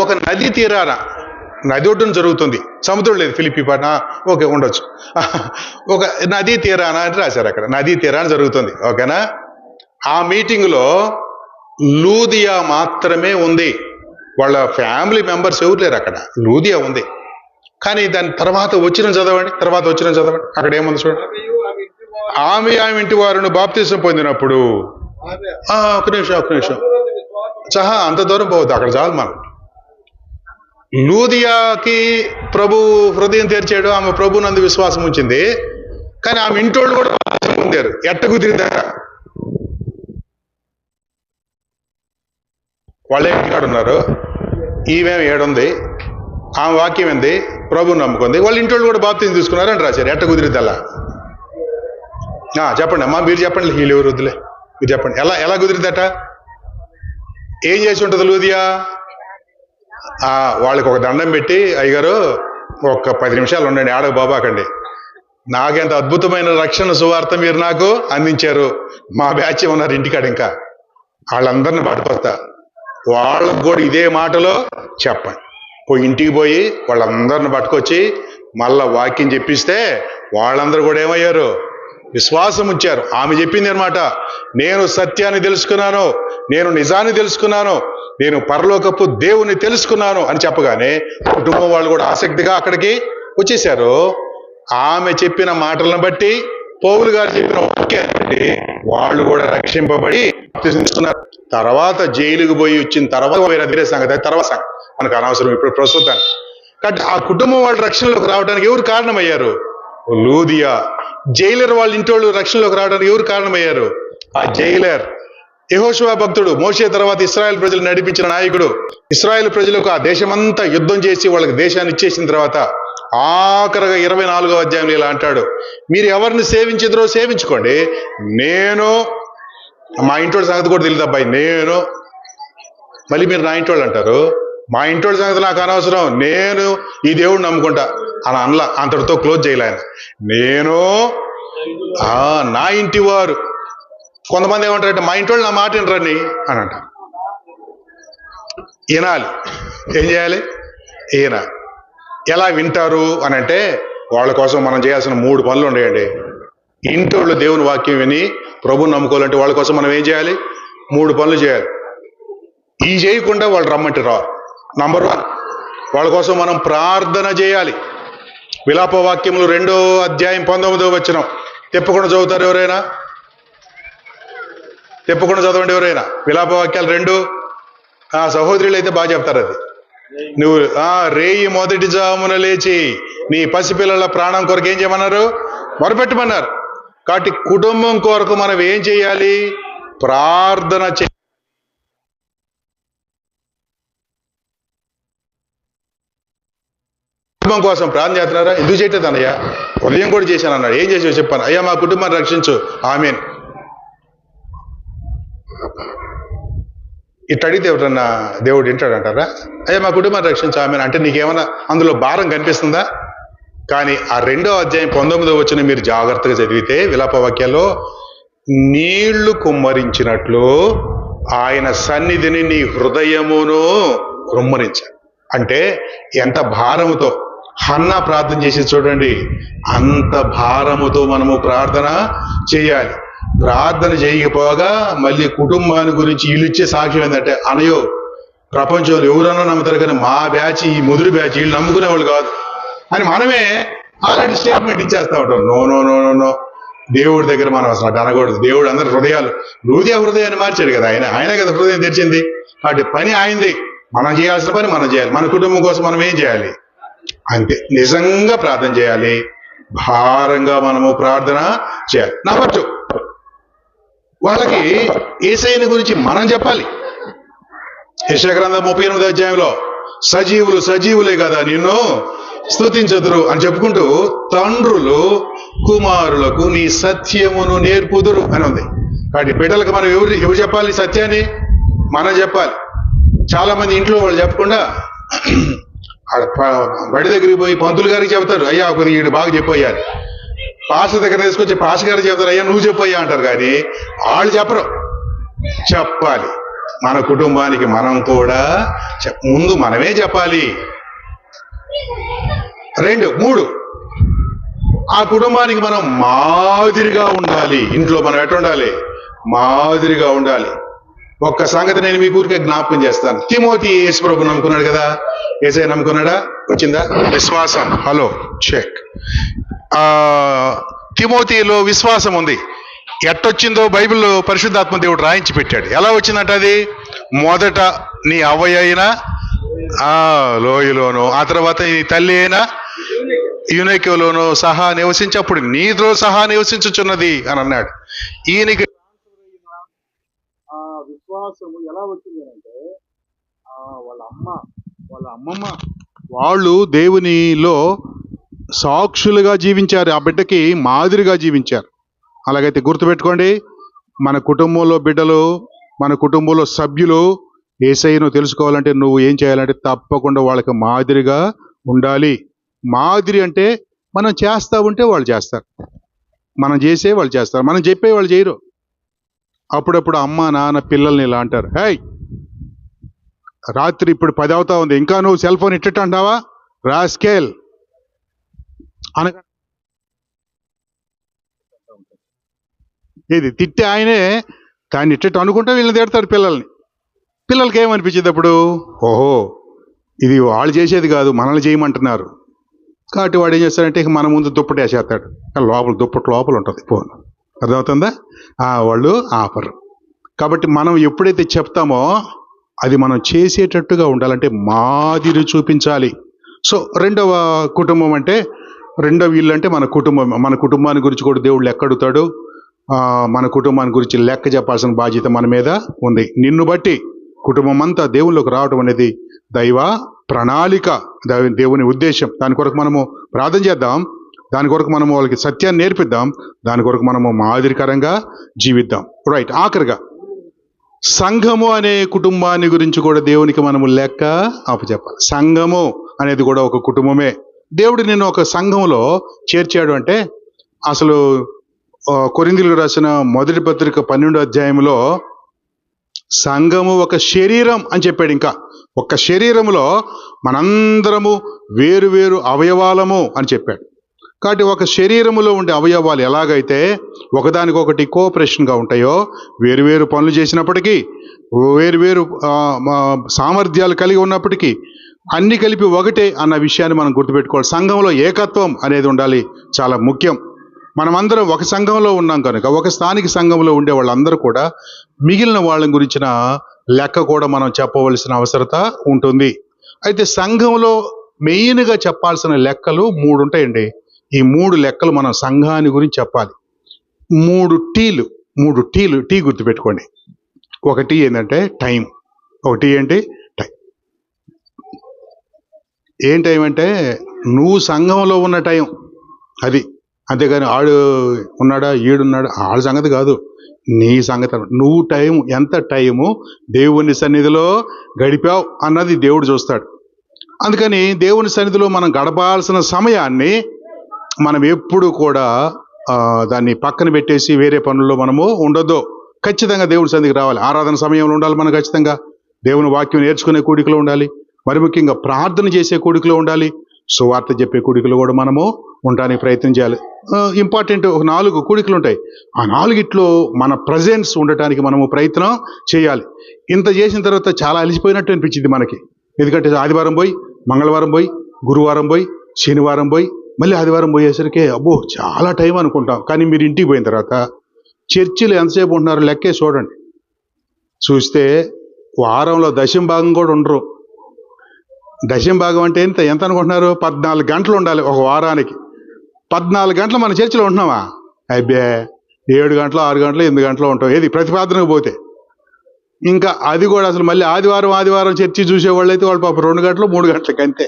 ఒక నది తీరాన, నది ఒడ్డున జరుగుతుంది, సముద్రం లేదు ఫిలిప్పి పట్టణ, ఓకే ఉండొచ్చు. ఒక నదీ తీరాన అని రాశారు అక్కడ. నదీ తీరాన జరుగుతుంది, ఓకేనా. ఆ మీటింగ్లో లూదియా మాత్రమే ఉంది. వాళ్ళ ఫ్యామిలీ మెంబర్స్ ఎవరు లేరు అక్కడ. లూదియా ఉంది. కానీ దాని తర్వాత వచ్చిన చదవండి. అక్కడ ఏముంది చూడండి. ఆమె ఇంటి వారిని బాప్తిసం పొందినప్పుడు, ఒక నిమిషం సహా అంత దూరం పోవద్దు, అక్కడ చాలు మనం. లూదియాకి ప్రభు హృదయం తెరిచాడు, ఆమె ప్రభు నందు విశ్వాసం ఉంచింది. కానీ ఆమె ఇంటోళ్ళు కూడా పొందారు. ఎట్ట కుదిరిందా? వాళ్ళే ఇంటికాడు ఉన్నారు, ఈమె ఏడుంది, ఆమె వాక్యం ఏంది, ప్రభుని నమ్ముకుంది, వాళ్ళ ఇంటోళ్ళు కూడా బాప్తిసం తీసుకున్నారు అని రాశారు. ఎట్ట కుదిరిద్ది అలా? చెప్పండి అమ్మా, మీరు చెప్పండి. వీళ్ళు ఎవరు వద్దులే, మీరు చెప్పండి. ఎలా కుదిరిద్దట? ఏం చేసి ఉంటుంది లూదియా? వాళ్ళకి ఒక దండం పెట్టి, అయ్యగారు ఒక 10 నిమిషాలు ఉండండి, ఆడకు బాబాకండి, నాకెంత అద్భుతమైన రక్షణ సువార్త మీరు నాకు అందించారు, మా బ్యాచ్ ఉన్నారు ఇంటికాడ, ఇంకా వాళ్ళందరిని పట్టుకొస్తా, వాళ్ళకు కూడా ఇదే మాటలో చెప్పండి. ఇంటికి పోయి వాళ్ళందరిని పట్టుకొచ్చి మళ్ళా వాక్యం చెప్పిస్తే వాళ్ళందరూ కూడా ఏమయ్యారు? విశ్వాసం ఉంచారు. ఆమె చెప్పింది అనమాట, నేను సత్యాన్ని తెలుసుకున్నాను, నేను నిజాన్ని తెలుసుకున్నాను, నేను పరలోకపు దేవుని తెలుసుకున్నాను అని చెప్పగానే కుటుంబం వాళ్ళు కూడా ఆసక్తిగా అక్కడికి వచ్చేసారు. ఆమె చెప్పిన మాటలను బట్టి పౌలు గారు చెప్పిన వాక్యాన్ని బట్టి వాళ్ళు కూడా రక్షింపబడి బాప్తిసం తీసుకున్నారు. తర్వాత జైలుకు పోయి వచ్చిన తర్వాత వేరే సంగతి, అది తర్వాత సంగతి, మనకు అనవసరం ఇప్పుడు ప్రస్తుతానికి. కాబట్టి ఆ కుటుంబం వాళ్ళు రక్షణలోకి రావడానికి ఎవరు కారణమయ్యారు? లూదియా. జైలర్ వాళ్ళ ఇంటి వాళ్ళు రక్షణలోకి రావడానికి ఎవరు కారణమయ్యారు? ఆ జైలర్. యెహోషువ భక్తుడు, మోషే తర్వాత ఇశ్రాయేల్ ప్రజలు నడిపించిన నాయకుడు. ఇశ్రాయేల్ ప్రజలకు ఆ దేశమంతా యుద్ధం చేసి వాళ్ళకి దేశాన్ని ఇచ్చేసిన తర్వాత ఆఖరగా 24వ అధ్యాయంలో ఇలా అంటాడు, మీరు ఎవరిని సేవించిద్రో సేవించుకోండి, నేను మా ఇంటోళ్ళ సంగతి కూడా తెలియదు అబ్బాయి, నేను మళ్ళీ మీరు నా ఇంటోళ్ళు అంటారు, మా ఇంటోళ్ళ సంగతి నాకు అనవసరం, నేను ఈ దేవుడిని నమ్ముకుంటా అని అనలా. అంతటితో క్లోజ్ చేయలే ఆయన. నేను నా ఇంటి వారు. కొంతమంది ఏమంటారంటే మా ఇంటోళ్ళు నా మాట వినరని అని అంటారు. వినాలి. ఏం చేయాలి? వినాలి. ఎలా వింటారు అని అంటే వాళ్ళ కోసం మనం చేయాల్సిన 3 పనులు ఉన్నాయండి. ఇంటోళ్ళు దేవుని వాక్యం విని ప్రభుని నమ్ముకోవాలంటే వాళ్ళ కోసం మనం ఏం చేయాలి? 3 పనులు చేయాలి. ఈ చేయకుండా వాళ్ళు రమ్మంటే రారు. నంబర్ 1, వాళ్ళ కోసం మనం ప్రార్థన చేయాలి. విలాప వాక్యములు 2వ అధ్యాయం 19వ వచనం తిప్పకుండా చదువుతారు ఎవరైనా? తిప్పకుండా చదవండి ఎవరైనా. విలాప వాక్యాలు 2. సహోదరులు అయితే బాగా చెప్తారు అది. నువ్వు రేయి మొదటి జామున లేచి నీ పసిపిల్లల ప్రాణం కొరకు ఏం చేయమన్నారు? మొరపెట్టమన్నారు. కాబట్టి కుటుంబం కొరకు మనం ఏం చేయాలి? ప్రార్థన చేయాలి. కుటుంబం కోసం ప్రార్థన చేస్తున్నారా? ఎందుకు చేయట్లేదు అన్నయ్య? ఉదయం కూడా చేశాను అన్నాడు. ఏం చేసావు చెప్పాను. అయ్యా మా కుటుంబాన్ని రక్షించు, ఆమేన్. ఇట్లా అడిగితే ఎవరన్నా దేవుడు వింటాడంటారా? అయ్యా మా కుటుంబాన్ని రక్షించు, ఆమేన్ అంటే నీకేమన్నా అందులో భారం కనిపిస్తుందా? కానీ ఆ 2వ అధ్యాయం 19వ వచనం మీరు జాగ్రత్తగా చదివితే విలాప వాక్యాల్లో నీళ్లు కుమ్మరించినట్లు ఆయన సన్నిధిని నీ హృదయమును కుమ్మరించాడు. అంటే ఎంత భారముతో హన్నా ప్రార్థన చేసి చూడండి, అంత భారముతో మనము ప్రార్థన చేయాలి. ప్రార్థన చేయకపోగా మళ్ళీ కుటుంబాన్ని గురించి వీళ్ళు ఇచ్చే సాక్ష్యం ఏంటంటే, అనయో ప్రపంచంలో ఎవరన్నా నమ్ముతారు కానీ మా బ్యాచ్, ఈ ముదురు బ్యాచ్ వీళ్ళు నమ్ముకునేవాళ్ళు కాదు అని మనమే అలాంటి స్టేట్మెంట్ ఇచ్చేస్తా ఉంటాం. No no no no no దేవుడి దగ్గర మనం అసలు అనకూడదు. దేవుడు అందరి హృదయాలు, లూదియా హృదయాన్ని మార్చాడు కదా, ఆయనే కదా హృదయం తెరిచింది. కాబట్టి పని ఆయనది. మనం చేయాల్సిన పని మనం చేయాలి. మన కుటుంబం కోసం మనం ఏం చేయాలి? అంతే. నిజంగా ప్రార్థన చేయాలి, భారంగా మనము ప్రార్థన చేయాలి. నంబర్ 2, వాళ్ళకి యేసయ్యని గురించి మనం చెప్పాలి. యెషయా గ్రంథం 38వ అధ్యాయంలో సజీవులు సజీవులే కదా నిన్ను స్తుతించుదురు అని చెప్పుకుంటూ తండ్రులు కుమారులకు నీ సత్యమును నేర్పుదురు అని ఉంది. కాబట్టి బిడ్డలకు మనం ఎవరు చెప్పాలి? సత్యాన్ని మనం చెప్పాలి. చాలా మంది ఇంట్లో వాళ్ళు చెప్పకుండా బడి దగ్గరికి పోయి పంతులు గారికి చెప్తారు, అయ్యా కొద్దిగా వీడు బాగా చెప్పయ్యారు. పాస్టర్ దగ్గర తీసుకొచ్చి పాస్టర్ గారికి చెప్తారు, అయ్యా నువ్వు చెప్పయ్యా అంటారు. కానీ వాళ్ళు చెప్పరు. చెప్పాలి. మన కుటుంబానికి మనం కూడా ముందు మనమే చెప్పాలి. 2, 3 ఆ కుటుంబానికి మనం మాదిరిగా ఉండాలి. ఇంట్లో మనం ఎట్లా ఉండాలి? మాదిరిగా ఉండాలి. ఒక్క సంగతి నేను మీ ఊరికే జ్ఞాపకం చేస్తాను. తిమోతి యేసు ప్రభు నమ్ముకున్నాడు కదా, యేసయ్య నమ్ముకున్నాడా? వచ్చిందా విశ్వాసం? Hello check. తిమోతిలో విశ్వాసం ఉంది. ఎట్టొచ్చిందో బైబిల్లో పరిశుద్ధాత్మ దేవుడు రాయించి పెట్టాడు. ఎలా వచ్చిందంట అది? మొదట నీ అవ్వ అయిన లోయలోను, ఆ తర్వాత నీ తల్లి అయినా యూనైకోలోను సహా నివసించప్పుడు నీతో సహా నివసించుచున్నది అని అన్నాడు. ఈయనకి విశ్వాసం ఎలా వచ్చింది అంటే వాళ్ళ అమ్మమ్మ వాళ్ళు దేవునిలో సాక్షులుగా జీవించారు. ఆ బిడ్డకి మాదిరిగా జీవించారు. అలాగైతే గుర్తుపెట్టుకోండి, మన కుటుంబంలో బిడ్డలు, మన కుటుంబంలో సభ్యులు యేసయ్యను తెలుసుకోవాలంటే నువ్వు ఏం చేయాలంటే తప్పకుండా వాళ్ళకి మాదిరిగా ఉండాలి. మాదిరి అంటే మనం చేస్తూ ఉంటే వాళ్ళు చేస్తారు, మనం చేసే వాళ్ళు చేస్తారు, మనం చెప్పే వాళ్ళు చేయరు. అప్పుడప్పుడు అమ్మ నాన్న పిల్లల్ని ఇలా అంటారు, హేయ్ రాత్రి ఇప్పుడు 10 అవుతా ఉంది, ఇంకా నువ్వు సెల్ ఫోన్ ఇట్టట్టు అంటావా రాస్కేల్ అనగా ఇది తిట్టే ఆయనే దాన్ని ఇట్టట్టు అనుకుంటే వీళ్ళని తిడతారు పిల్లల్ని. పిల్లలకి ఏమనిపించింది అప్పుడు? ఓహో ఇది వాళ్ళు చేసేది కాదు, మనల్ని చేయమంటున్నారు. కాబట్టి వాడు ఏం చేస్తాడంటే ఇక మన ముందు దుప్పటి వేసేస్తాడు, లోపల దుప్పటి లోపల ఉంటుంది ఫోన్. అర్థమవుతుందా? వాళ్ళు ఆపరు. కాబట్టి మనం ఎప్పుడైతే చెప్తామో అది మనం చేసేటట్టుగా ఉండాలంటే మాదిరి చూపించాలి. సో రెండవ కుటుంబం అంటే, రెండవ ఇల్లు అంటే మన కుటుంబం. మన కుటుంబాన్ని గురించి కూడా దేవుడు లెక్క అడుగుతాడు. మన కుటుంబాన్ని గురించి లెక్క చెప్పాల్సిన బాధ్యత మన మీద ఉంది. నిన్ను బట్టి కుటుంబం అంతా దేవుళ్ళలోకి రావడం అనేది దైవ ప్రణాళిక, దేవుని ఉద్దేశం. దాని కొరకు మనము ప్రార్థన చేద్దాం, దాని కొరకు మనము వాళ్ళకి సత్యాన్ని నేర్పిద్దాం, దాని కొరకు మనము మాదిరికరంగా జీవిద్దాం. రైట్. ఆఖరిగా సంఘము అనే కుటుంబాన్ని గురించి కూడా దేవునికి మనము లెక్క అప్పచెప్పాలి. సంఘము అనేది కూడా ఒక కుటుంబమే. దేవుడు నిన్ను ఒక సంఘంలో చేర్చాడు అంటే, అసలు కొరింథీయులకు రాసిన మొదటి పత్రిక 12వ అధ్యాయంలో సంఘము ఒక శరీరం అని చెప్పాడు. ఇంకా ఒక శరీరములో మనందరము వేరు వేరు అవయవాలము అని చెప్పాడు. కాబట్టి ఒక శరీరములో ఉండే అవయవాలు ఎలాగైతే ఒకదానికొకటి కోఆపరేషన్గా ఉంటాయో, వేరువేరు పనులు చేసినప్పటికీ, వేరువేరు సామర్థ్యాలు కలిగి ఉన్నప్పటికీ అన్ని కలిపి ఒకటే అన్న విషయాన్ని మనం గుర్తుపెట్టుకోవాలి. సంఘంలో ఏకత్వం అనేది ఉండాలి, చాలా ముఖ్యం. మనమందరం ఒక సంఘంలో ఉన్నాం కనుక, ఒక స్థానిక సంఘంలో ఉండే వాళ్ళందరూ కూడా మిగిలిన వాళ్ళ గురించిన లెక్క కూడా మనం చెప్పవలసిన అవసరత ఉంటుంది. అయితే సంఘంలో మెయిన్గా చెప్పాల్సిన లెక్కలు 3 ఉంటాయండి. ఈ 3 లెక్కలు మనం సంఘాన్ని గురించి చెప్పాలి. 3 టీలు టీ గుర్తుపెట్టుకోండి. ఒకటి ఏంటంటే టైం. ఒకటి ఏంటి? టైం. ఏం టైం అంటే నువ్వు సంఘంలో ఉన్న టైం అది. అంతేగాని ఆడు ఉన్నాడా, ఈడున్నాడా, ఆడ సంగతి కాదు, నీ సంగతి. నువ్వు టైం, ఎంత టైము దేవుని సన్నిధిలో గడిపావు అన్నది దేవుడు చూస్తాడు. అందుకని దేవుని సన్నిధిలో మనం గడపాల్సిన సమయాన్ని మనం ఎప్పుడు కూడా దాన్ని పక్కన పెట్టేసి వేరే పనుల్లో మనము ఉండొద్దు. ఖచ్చితంగా దేవుని సన్నిధికి రావాలి. ఆరాధన సమయంలో ఉండాలి మనం. ఖచ్చితంగా దేవుని వాక్యం నేర్చుకునే కూడికలో ఉండాలి. మరి ముఖ్యంగా ప్రార్థన చేసే కూడికలో ఉండాలి. సువార్త చెప్పే కూడికలు కూడా మనము ఉండడానికి ప్రయత్నం చేయాలి. ఇంపార్టెంట్ ఒక 4 కూడికలు ఉంటాయి. ఆ 4ట్లో మన ప్రజెన్స్ ఉండటానికి మనము ప్రయత్నం చేయాలి. ఇంత చేసిన తర్వాత చాలా అలిసిపోయినట్టు అనిపించింది మనకి. ఎందుకంటే ఆదివారం పోయి, మంగళవారం పోయి, గురువారం పోయి, శనివారం పోయి, మళ్ళీ ఆదివారం పోయేసరికి అబ్బో చాలా టైం అనుకుంటాం. కానీ మీరు ఇంటికి పోయిన తర్వాత చర్చిలో ఎంతసేపు ఉంటున్నారో లెక్కే చూడండి. చూస్తే వారంలో దశమ భాగం కూడా ఉండరు. దశమ భాగం అంటే ఎంత అనుకుంటున్నారు? 14 గంటలు ఉండాలి ఒక వారానికి. 14 గంటలు మన చర్చిలో ఉంటున్నామా? అబ్బే 7 గంటలు, 6 గంటలు, 8 గంటలు ఉంటాం. ఏది ప్రతిపాదనకు పోతే. ఇంకా అది కూడా అసలు మళ్ళీ ఆదివారం చర్చి చూసేవాళ్ళు అయితే వాళ్ళు పాపం 2 గంటలు, 3 గంటలకి అంతే.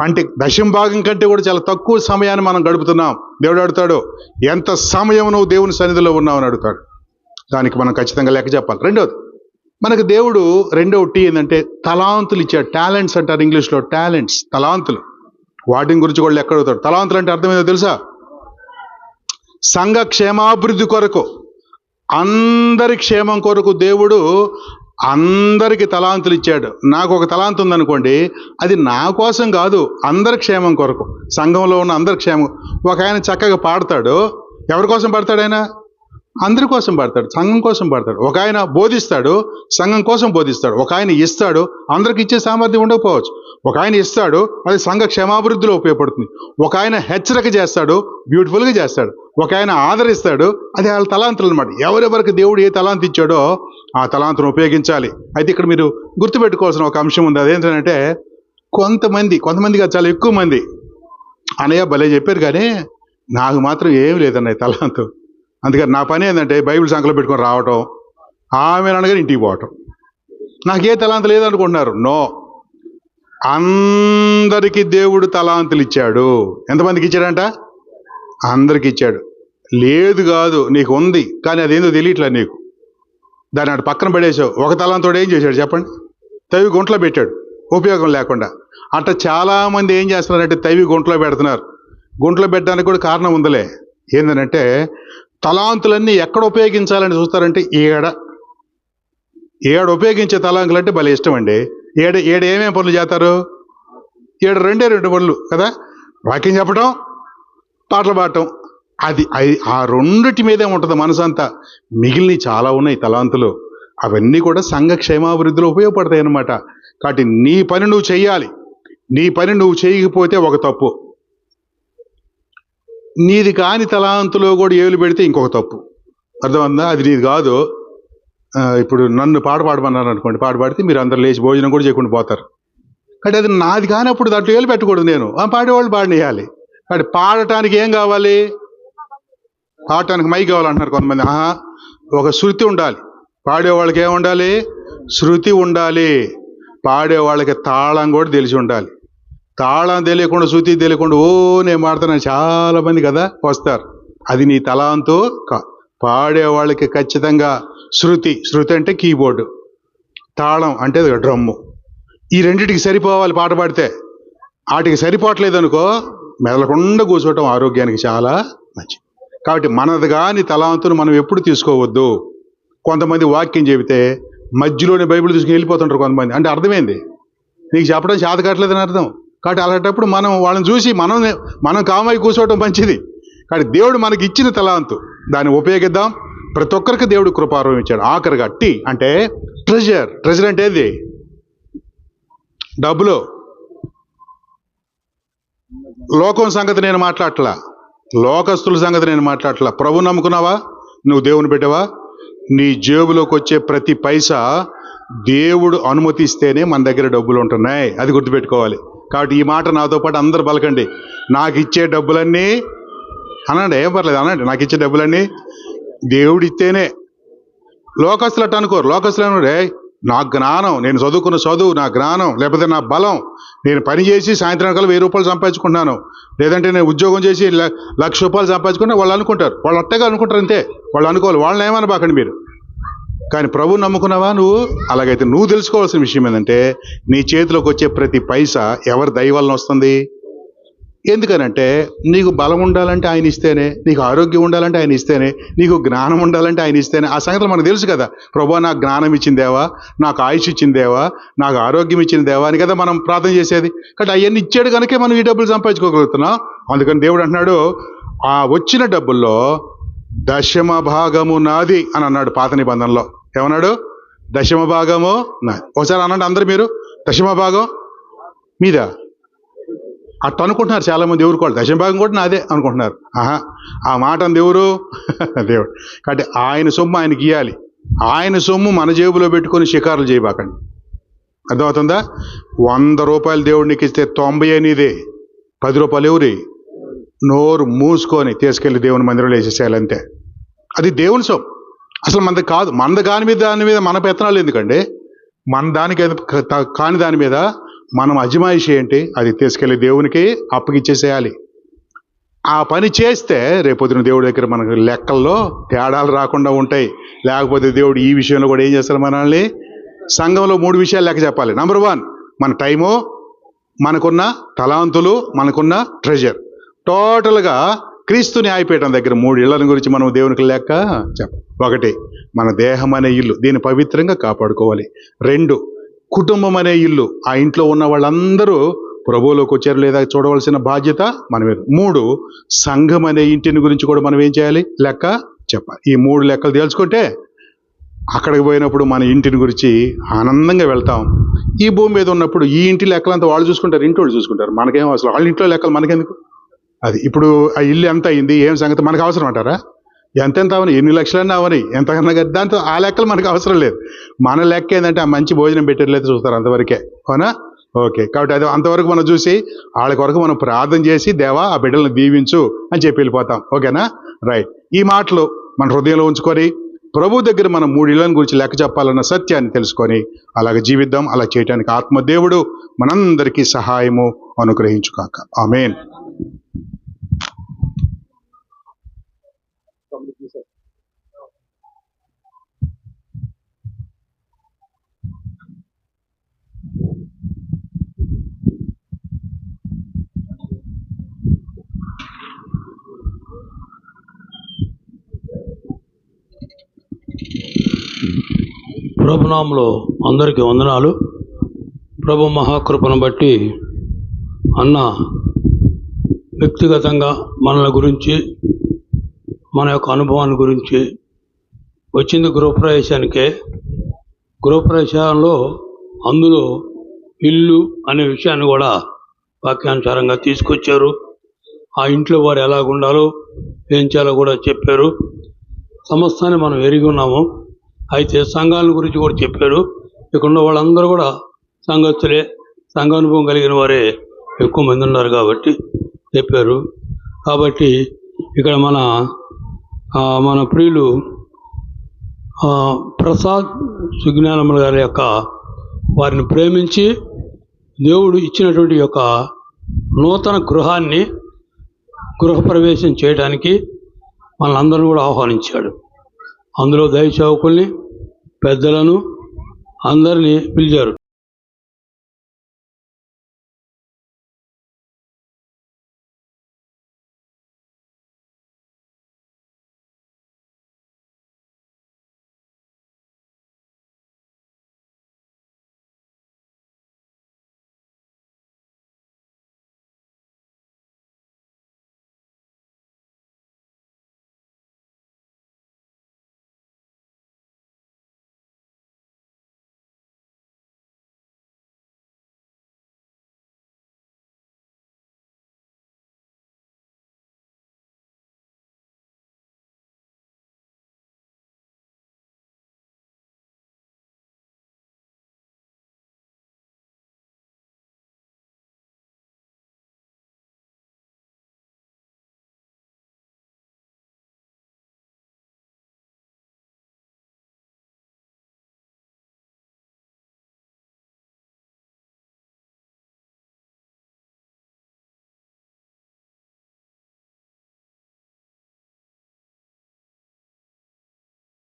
అంటే దశమ భాగం కంటే కూడా చాలా తక్కువ సమయాన్ని మనం గడుపుతున్నాం. దేవుడు అడుగుతాడు, ఎంత సమయం నువ్వు దేవుని సన్నిధిలో ఉన్నావు అని అడుగుతాడు. దానికి మనం ఖచ్చితంగా లెక్క చెప్పాలి. రెండోది, మనకు దేవుడు రెండవ టీ ఏంటంటే తలాంతులు ఇచ్చాడు. టాలెంట్స్ అంటారు ఇంగ్లీష్లో. టాలెంట్స్, తలాంతులు. వాటిని గురించి కూడా లెక్క అడుగుతాడు. తలాంతులు అంటే అర్థం ఏదో తెలుసా? సంఘ క్షేమాభివృద్ధి కొరకు, అందరి క్షేమం కొరకు దేవుడు అందరికి తలాంతులు ఇచ్చాడు. నాకు ఒక తలాంతు ఉందనుకోండి, అది నా కోసం కాదు, అందరి క్షేమం కొరకు, సంఘంలో ఉన్న అందరి క్షేమం. ఒక ఆయన చక్కగా పాడతాడు. ఎవరి కోసం పాడతాడు? ఆయన అందరి కోసం పాడతాడు, సంఘం కోసం పాడతాడు. ఒక ఆయన బోధిస్తాడు, సంఘం కోసం బోధిస్తాడు. ఒక ఆయన ఇస్తాడు, అందరికి ఇచ్చే సామర్థ్యం ఉండకపోవచ్చు. ఒక ఆయన ఇస్తాడు, అది సంఘ క్షేమాభివృద్ధిలో ఉపయోగపడుతుంది. ఒక ఆయన హెచ్చరిక చేస్తాడు, బ్యూటిఫుల్గా చేస్తాడు. ఒక ఆయన ఆదరిస్తాడు, అది వాళ్ళ తలాంతులు అనమాట. ఎవరెవరికి దేవుడు ఏ తలాంతి ఇచ్చాడో ఆ తలాంతును ఉపయోగించాలి. అయితే ఇక్కడ మీరు గుర్తుపెట్టుకోవాల్సిన ఒక అంశం ఉంది. అదేంటంటే కొంతమంది కాదు, చాలా ఎక్కువ మంది అన్నయ్య భలే చెప్పారు కానీ నాకు మాత్రం ఏం లేదన్నయ్య తలాంతు. అందుకని నా పని ఏంటంటే బైబిల్ సంఖ్యలో పెట్టుకొని రావటం, ఆమె అనగానే ఇంటికి పోవటం. నాకే తలాంతు లేదనుకుంటున్నారు. నో, అందరికీ దేవుడు తలాంతులు ఇచ్చాడు. ఎంతమందికి ఇచ్చాడంట? అందరికి ఇచ్చాడు. లేదు కాదు, నీకు ఉంది కానీ అదేందో తెలియట్లేదు నీకు. దాన్ని అటు పక్కన పడేసావు. ఒక తలాంతోడు ఏం చేశాడు చెప్పండి? తవ్వి గుంట్లో పెట్టాడు, ఉపయోగం లేకుండా. అట్లా చాలామంది ఏం చేస్తున్నారంటే తవ్వి గుంట్లో పెడుతున్నారు. గుంట్లో పెట్టడానికి కూడా కారణం ఉందిలే. ఏంటంటే తలాంతులన్నీ ఎక్కడ ఉపయోగించాలని చూస్తారంటే ఏడ ఉపయోగించే తలాంతులు అంటే భలే ఇష్టం అండి. ఏడ ఏమేమి పనులు చేస్తారు? రెండు పనులు కదా, వాక్యం చెప్పడం, పాటలు పాడటం. అది ఆ రెండిటి మీదే ఉంటుంది మనసంతా. మిగిలిన చాలా ఉన్నాయి తలాంతులు. అవన్నీ కూడా సంఘ క్షేమాభివృద్ధిలో ఉపయోగపడతాయి అన్నమాట. కాబట్టి నీ పని నువ్వు చెయ్యాలి. నీ పని నువ్వు చేయకపోతే ఒక తప్పు. నీది కాని తలాంతులో కూడా ఏలు పెడితే ఇంకొక తప్పు. అర్థమైందా? అది నీది కాదు. ఇప్పుడు నన్ను పాట పాడమన్నారు అనుకోండి, పాట పాడితే మీరు అందరు లేచి భోజనం కూడా చేయకుండా పోతారు. కాబట్టి అది నాది కానప్పుడు దాంట్లో ఏలు పెట్టకూడదు. నేను పాడేవాళ్ళు పాడనేయాలి. కాబట్టి పాడటానికి ఏం కావాలి? పాడటానికి మైక్ కావాలంటున్నారు కొంతమంది. ఒక శృతి ఉండాలి. పాడేవాళ్ళకి ఏం ఉండాలి? శృతి ఉండాలి. పాడేవాళ్ళకి తాళం కూడా తెలిసి ఉండాలి. తాళం తెలియకుండా, శృతి తెలియకుండా నేను పాడుతున్నాను చాలా మంది కదా వస్తారు. అది నీ తలాంతు పాడేవాళ్ళకి ఖచ్చితంగా శృతి అంటే కీబోర్డు, తాళం అంటే డ్రమ్ము, ఈ రెండింటికి సరిపోవాలి. పాట పాడితే వాటికి సరిపోవట్లేదు అనుకో, మెదలకుండా కూర్చోవటం ఆరోగ్యానికి చాలా మంచిది. కాబట్టి మనది కాని తలాంతును మనం ఎప్పుడు తీసుకోవద్దు. కొంతమంది వాక్యం చెబితే మధ్యలోనే బైబిల్ తీసుకుని వెళ్ళిపోతుంటారు కొంతమంది. అంటే అర్థమైంది, నీకు చెప్పడం చేత కావట్లేదని అర్థం. కాబట్టి అలాంటప్పుడు మనం వాళ్ళని చూసి మనం కామై కూర్చోవటం మంచిది. కాబట్టి దేవుడు మనకి ఇచ్చిన తలాంతు దాన్ని ఉపయోగిద్దాం. ప్రతి ఒక్కరికి దేవుడు కృపావరం ఇచ్చాడు. ఆఖరిగా టీ అంటే ట్రెజర్ అంటే ఏది? డబ్బులు. లోకం సంగతి నేను మాట్లాడట్లా, లోకస్తుల సంగతి నేను మాట్లాడట్లా. ప్రభు నమ్ముకున్నావా? నువ్వు దేవుని పెట్టావా? నీ జేబులోకి వచ్చే ప్రతి పైసా దేవుడు అనుమతిస్తేనే మన దగ్గర డబ్బులు ఉంటున్నాయి. అది గుర్తుపెట్టుకోవాలి. కాబట్టి ఈ మాట నాతో పాటు అందరు పలకండి. నాకు ఇచ్చే డబ్బులన్నీ అనండి, ఏం పర్లేదు అనండి. నాకు ఇచ్చే డబ్బులన్నీ దేవుడు ఇస్తేనే. లోకస్తులు అట్ట అనుకోరు. లోకస్తులు అనుకోరు, నా జ్ఞానం, నేను చదువుకున్న చదువు, నా జ్ఞానం, లేకపోతే నా బలం, నేను పని చేసి సాయంత్రం కల్లా 1000 రూపాయలు సంపాదించుకుంటున్నాను, లేదంటే నేను ఉద్యోగం చేసి 1,00,000 రూపాయలు సంపాదించుకుంటే వాళ్ళు అనుకుంటారు. వాళ్ళు అట్టగా అనుకుంటారు అంతే. వాళ్ళు అనుకోవాలి. వాళ్ళని ఏమనబాకండి మీరు. కానీ ప్రభువు నమ్ముకున్నావా నువ్వు? అలాగైతే నువ్వు తెలుసుకోవాల్సిన విషయం ఏంటంటే, నీ చేతిలోకి వచ్చే ప్రతి పైసా ఎవరి దయ వలన వస్తుంది? ఎందుకనంటే నీకు బలం ఉండాలంటే ఆయన ఇస్తేనే, నీకు ఆరోగ్యం ఉండాలంటే ఆయన ఇస్తేనే, నీకు జ్ఞానం ఉండాలంటే ఆయన ఇస్తేనే. ఆ సంగతులు మనకు తెలుసు కదా. ప్రభువా నాకు జ్ఞానం ఇచ్చిందేవా, నాకు ఆయుష్ ఇచ్చిందేవా, నాకు ఆరోగ్యం ఇచ్చిందేవా అని కదా మనం ప్రార్థన చేసేది. కాబట్టి అవన్నీ ఇచ్చాడు కనుకే మనం ఈ డబ్బులు సంపాదించుకోగలుగుతున్నాం. అందుకని దేవుడు అంటున్నాడు, ఆ వచ్చిన డబ్బుల్లో 10వ భాగము నాది అని అన్నాడు పాత నిబంధనలో. ఏమన్నాడు? 10వ భాగము నాది. ఒకసారి అనండి అందరు మీరు, 10వ భాగం మీద. అట్ట అనుకుంటున్నారు చాలా మంది. ఎవరు కూడా 10వ భాగం కూడా నాదే అనుకుంటున్నారు. ఆ మాట అంది ఎవరు? దేవుడు. కాబట్టి ఆయన సొమ్ము ఆయనకి ఇవ్వాలి. ఆయన సొమ్ము మన జేబులో పెట్టుకొని షికారులు చేయబాకండి. అర్థమవుతుందా? 100 రూపాయలు దేవుడికి ఇస్తే 90 నీదే, 10 రూపాయలు ఎవరి? నోరు మూసుకొని తీసుకెళ్లి దేవుని మందిరంలో వేసేసేయాలంతే. అది దేవుని సొమ్ము, అసలు మనది కాదు. మనది కాని దాని మీద మన పెత్తనాలు ఎందుకండి? మన దానికి కాని దాని మీద మనం అజమాయిషి ఏంటి? అది తీసుకెళ్లి దేవునికి అప్పగిచ్చేసేయాలి. ఆ పని చేస్తే రేపొద్దున దేవుడి దగ్గర మనకు లెక్కల్లో తేడాలు రాకుండా ఉంటాయి. లేకపోతే దేవుడు ఈ విషయంలో కూడా ఏం చేస్తారు? మనల్ని సంఘంలో 3 విషయాలు లెక్క చెప్పాలి. నంబర్ 1, మన టైము, మనకున్న తలాంతులు, మనకున్న ట్రెజర్. టోటల్గా క్రీస్తు న్యాయపీఠం దగ్గర 3 ఇళ్ల గురించి మనం దేవునికి లెక్క చెప్పాలి. 1, మన దేహం అనే ఇల్లు, దీన్ని పవిత్రంగా కాపాడుకోవాలి. 2, కుటుంబం అనే ఇల్లు, ఆ ఇంట్లో ఉన్న వాళ్ళందరూ ప్రభువులోకి వచ్చారు లేదా చూడవలసిన బాధ్యత మన మీద. 3, సంఘం అనే ఇంటిని గురించి కూడా మనం ఏం చేయాలి? లెక్క చెప్పాలి. ఈ 3 లెక్కలు తెలుసుకుంటే అక్కడికి పోయినప్పుడు మన ఇంటిని గురించి ఆనందంగా వెళ్తాం. ఈ భూమి మీద ఉన్నప్పుడు ఈ ఇంటి లెక్కలంతా వాళ్ళు చూసుకుంటారు, ఇంటి వాళ్ళు చూసుకుంటారు. మనకేం అవసరం? వాళ్ళ ఇంట్లో లెక్కలు మనకెందుకు? అది ఇప్పుడు ఆ ఇల్లు ఎంత అయింది, ఏం సంగతి మనకు అవసరం అంటారా? ఎంతెంత అవని, ఎన్ని లక్షలన్నా అవని, ఎంతకన్నా కదా, దాంతో ఆ లెక్కలు మనకు అవసరం లేదు. మన లెక్క ఏంటంటే ఆ మంచి భోజనం పెట్టేట్లయితే చూస్తారు, అంతవరకే. అవునా? ఓకే. కాబట్టి అది అంతవరకు మనం చూసి వాళ్ళ కొరకు మనం ప్రార్థన చేసి, దేవా ఆ బిడ్డలను దీవించు అని చెప్పి వెళ్ళిపోతాం. ఓకేనా? రైట్. ఈ మాటలు మన హృదయంలో ఉంచుకొని ప్రభు దగ్గర మనం 3 ఇళ్లను గురించి లెక్క చెప్పాలన్న సత్యాన్ని తెలుసుకొని అలాగే జీవిద్దాం. అలా చేయడానికి ఆత్మదేవుడు మనందరికీ సహాయము అనుగ్రహించుగాక. ఆమేన్. ప్రభునామంలో అందరికీ వందనాలు. ప్రభు మహాకృపను బట్టి అన్న వ్యక్తిగతంగా మనల గురించి, మన యొక్క అనుభవాన్ని గురించి వచ్చింది గృహప్రవేశానికే. గృహప్రవేశంలో అందులో ఇల్లు అనే విషయాన్ని కూడా వాక్యానుసారంగా తీసుకొచ్చారు. ఆ ఇంట్లో వారు ఎలాగుండాలో ఏం చేయాలో కూడా చెప్పారు. సమస్తాన్ని మనం ఎరిగి ఉన్నాము. అయితే సంఘాల గురించి కూడా చెప్పారు. ఇక్కడ ఉన్న వాళ్ళందరూ కూడా సంఘస్థులే, సంఘానుభవం కలిగిన వారే ఎక్కువ మంది ఉన్నారు కాబట్టి చెప్పారు. కాబట్టి ఇక్కడ మన ప్రియులు ప్రసాద్ సుజ్ఞానముల గారి యొక్క వారిని ప్రేమించి దేవుడు ఇచ్చినటువంటి యొక్క నూతన గృహప్రవేశం చేయడానికి మనల్ని కూడా ఆహ్వానించాడు. అందులో దైవ సేవకుల్ని, పెద్దలను అందరినీ పిలిచారు.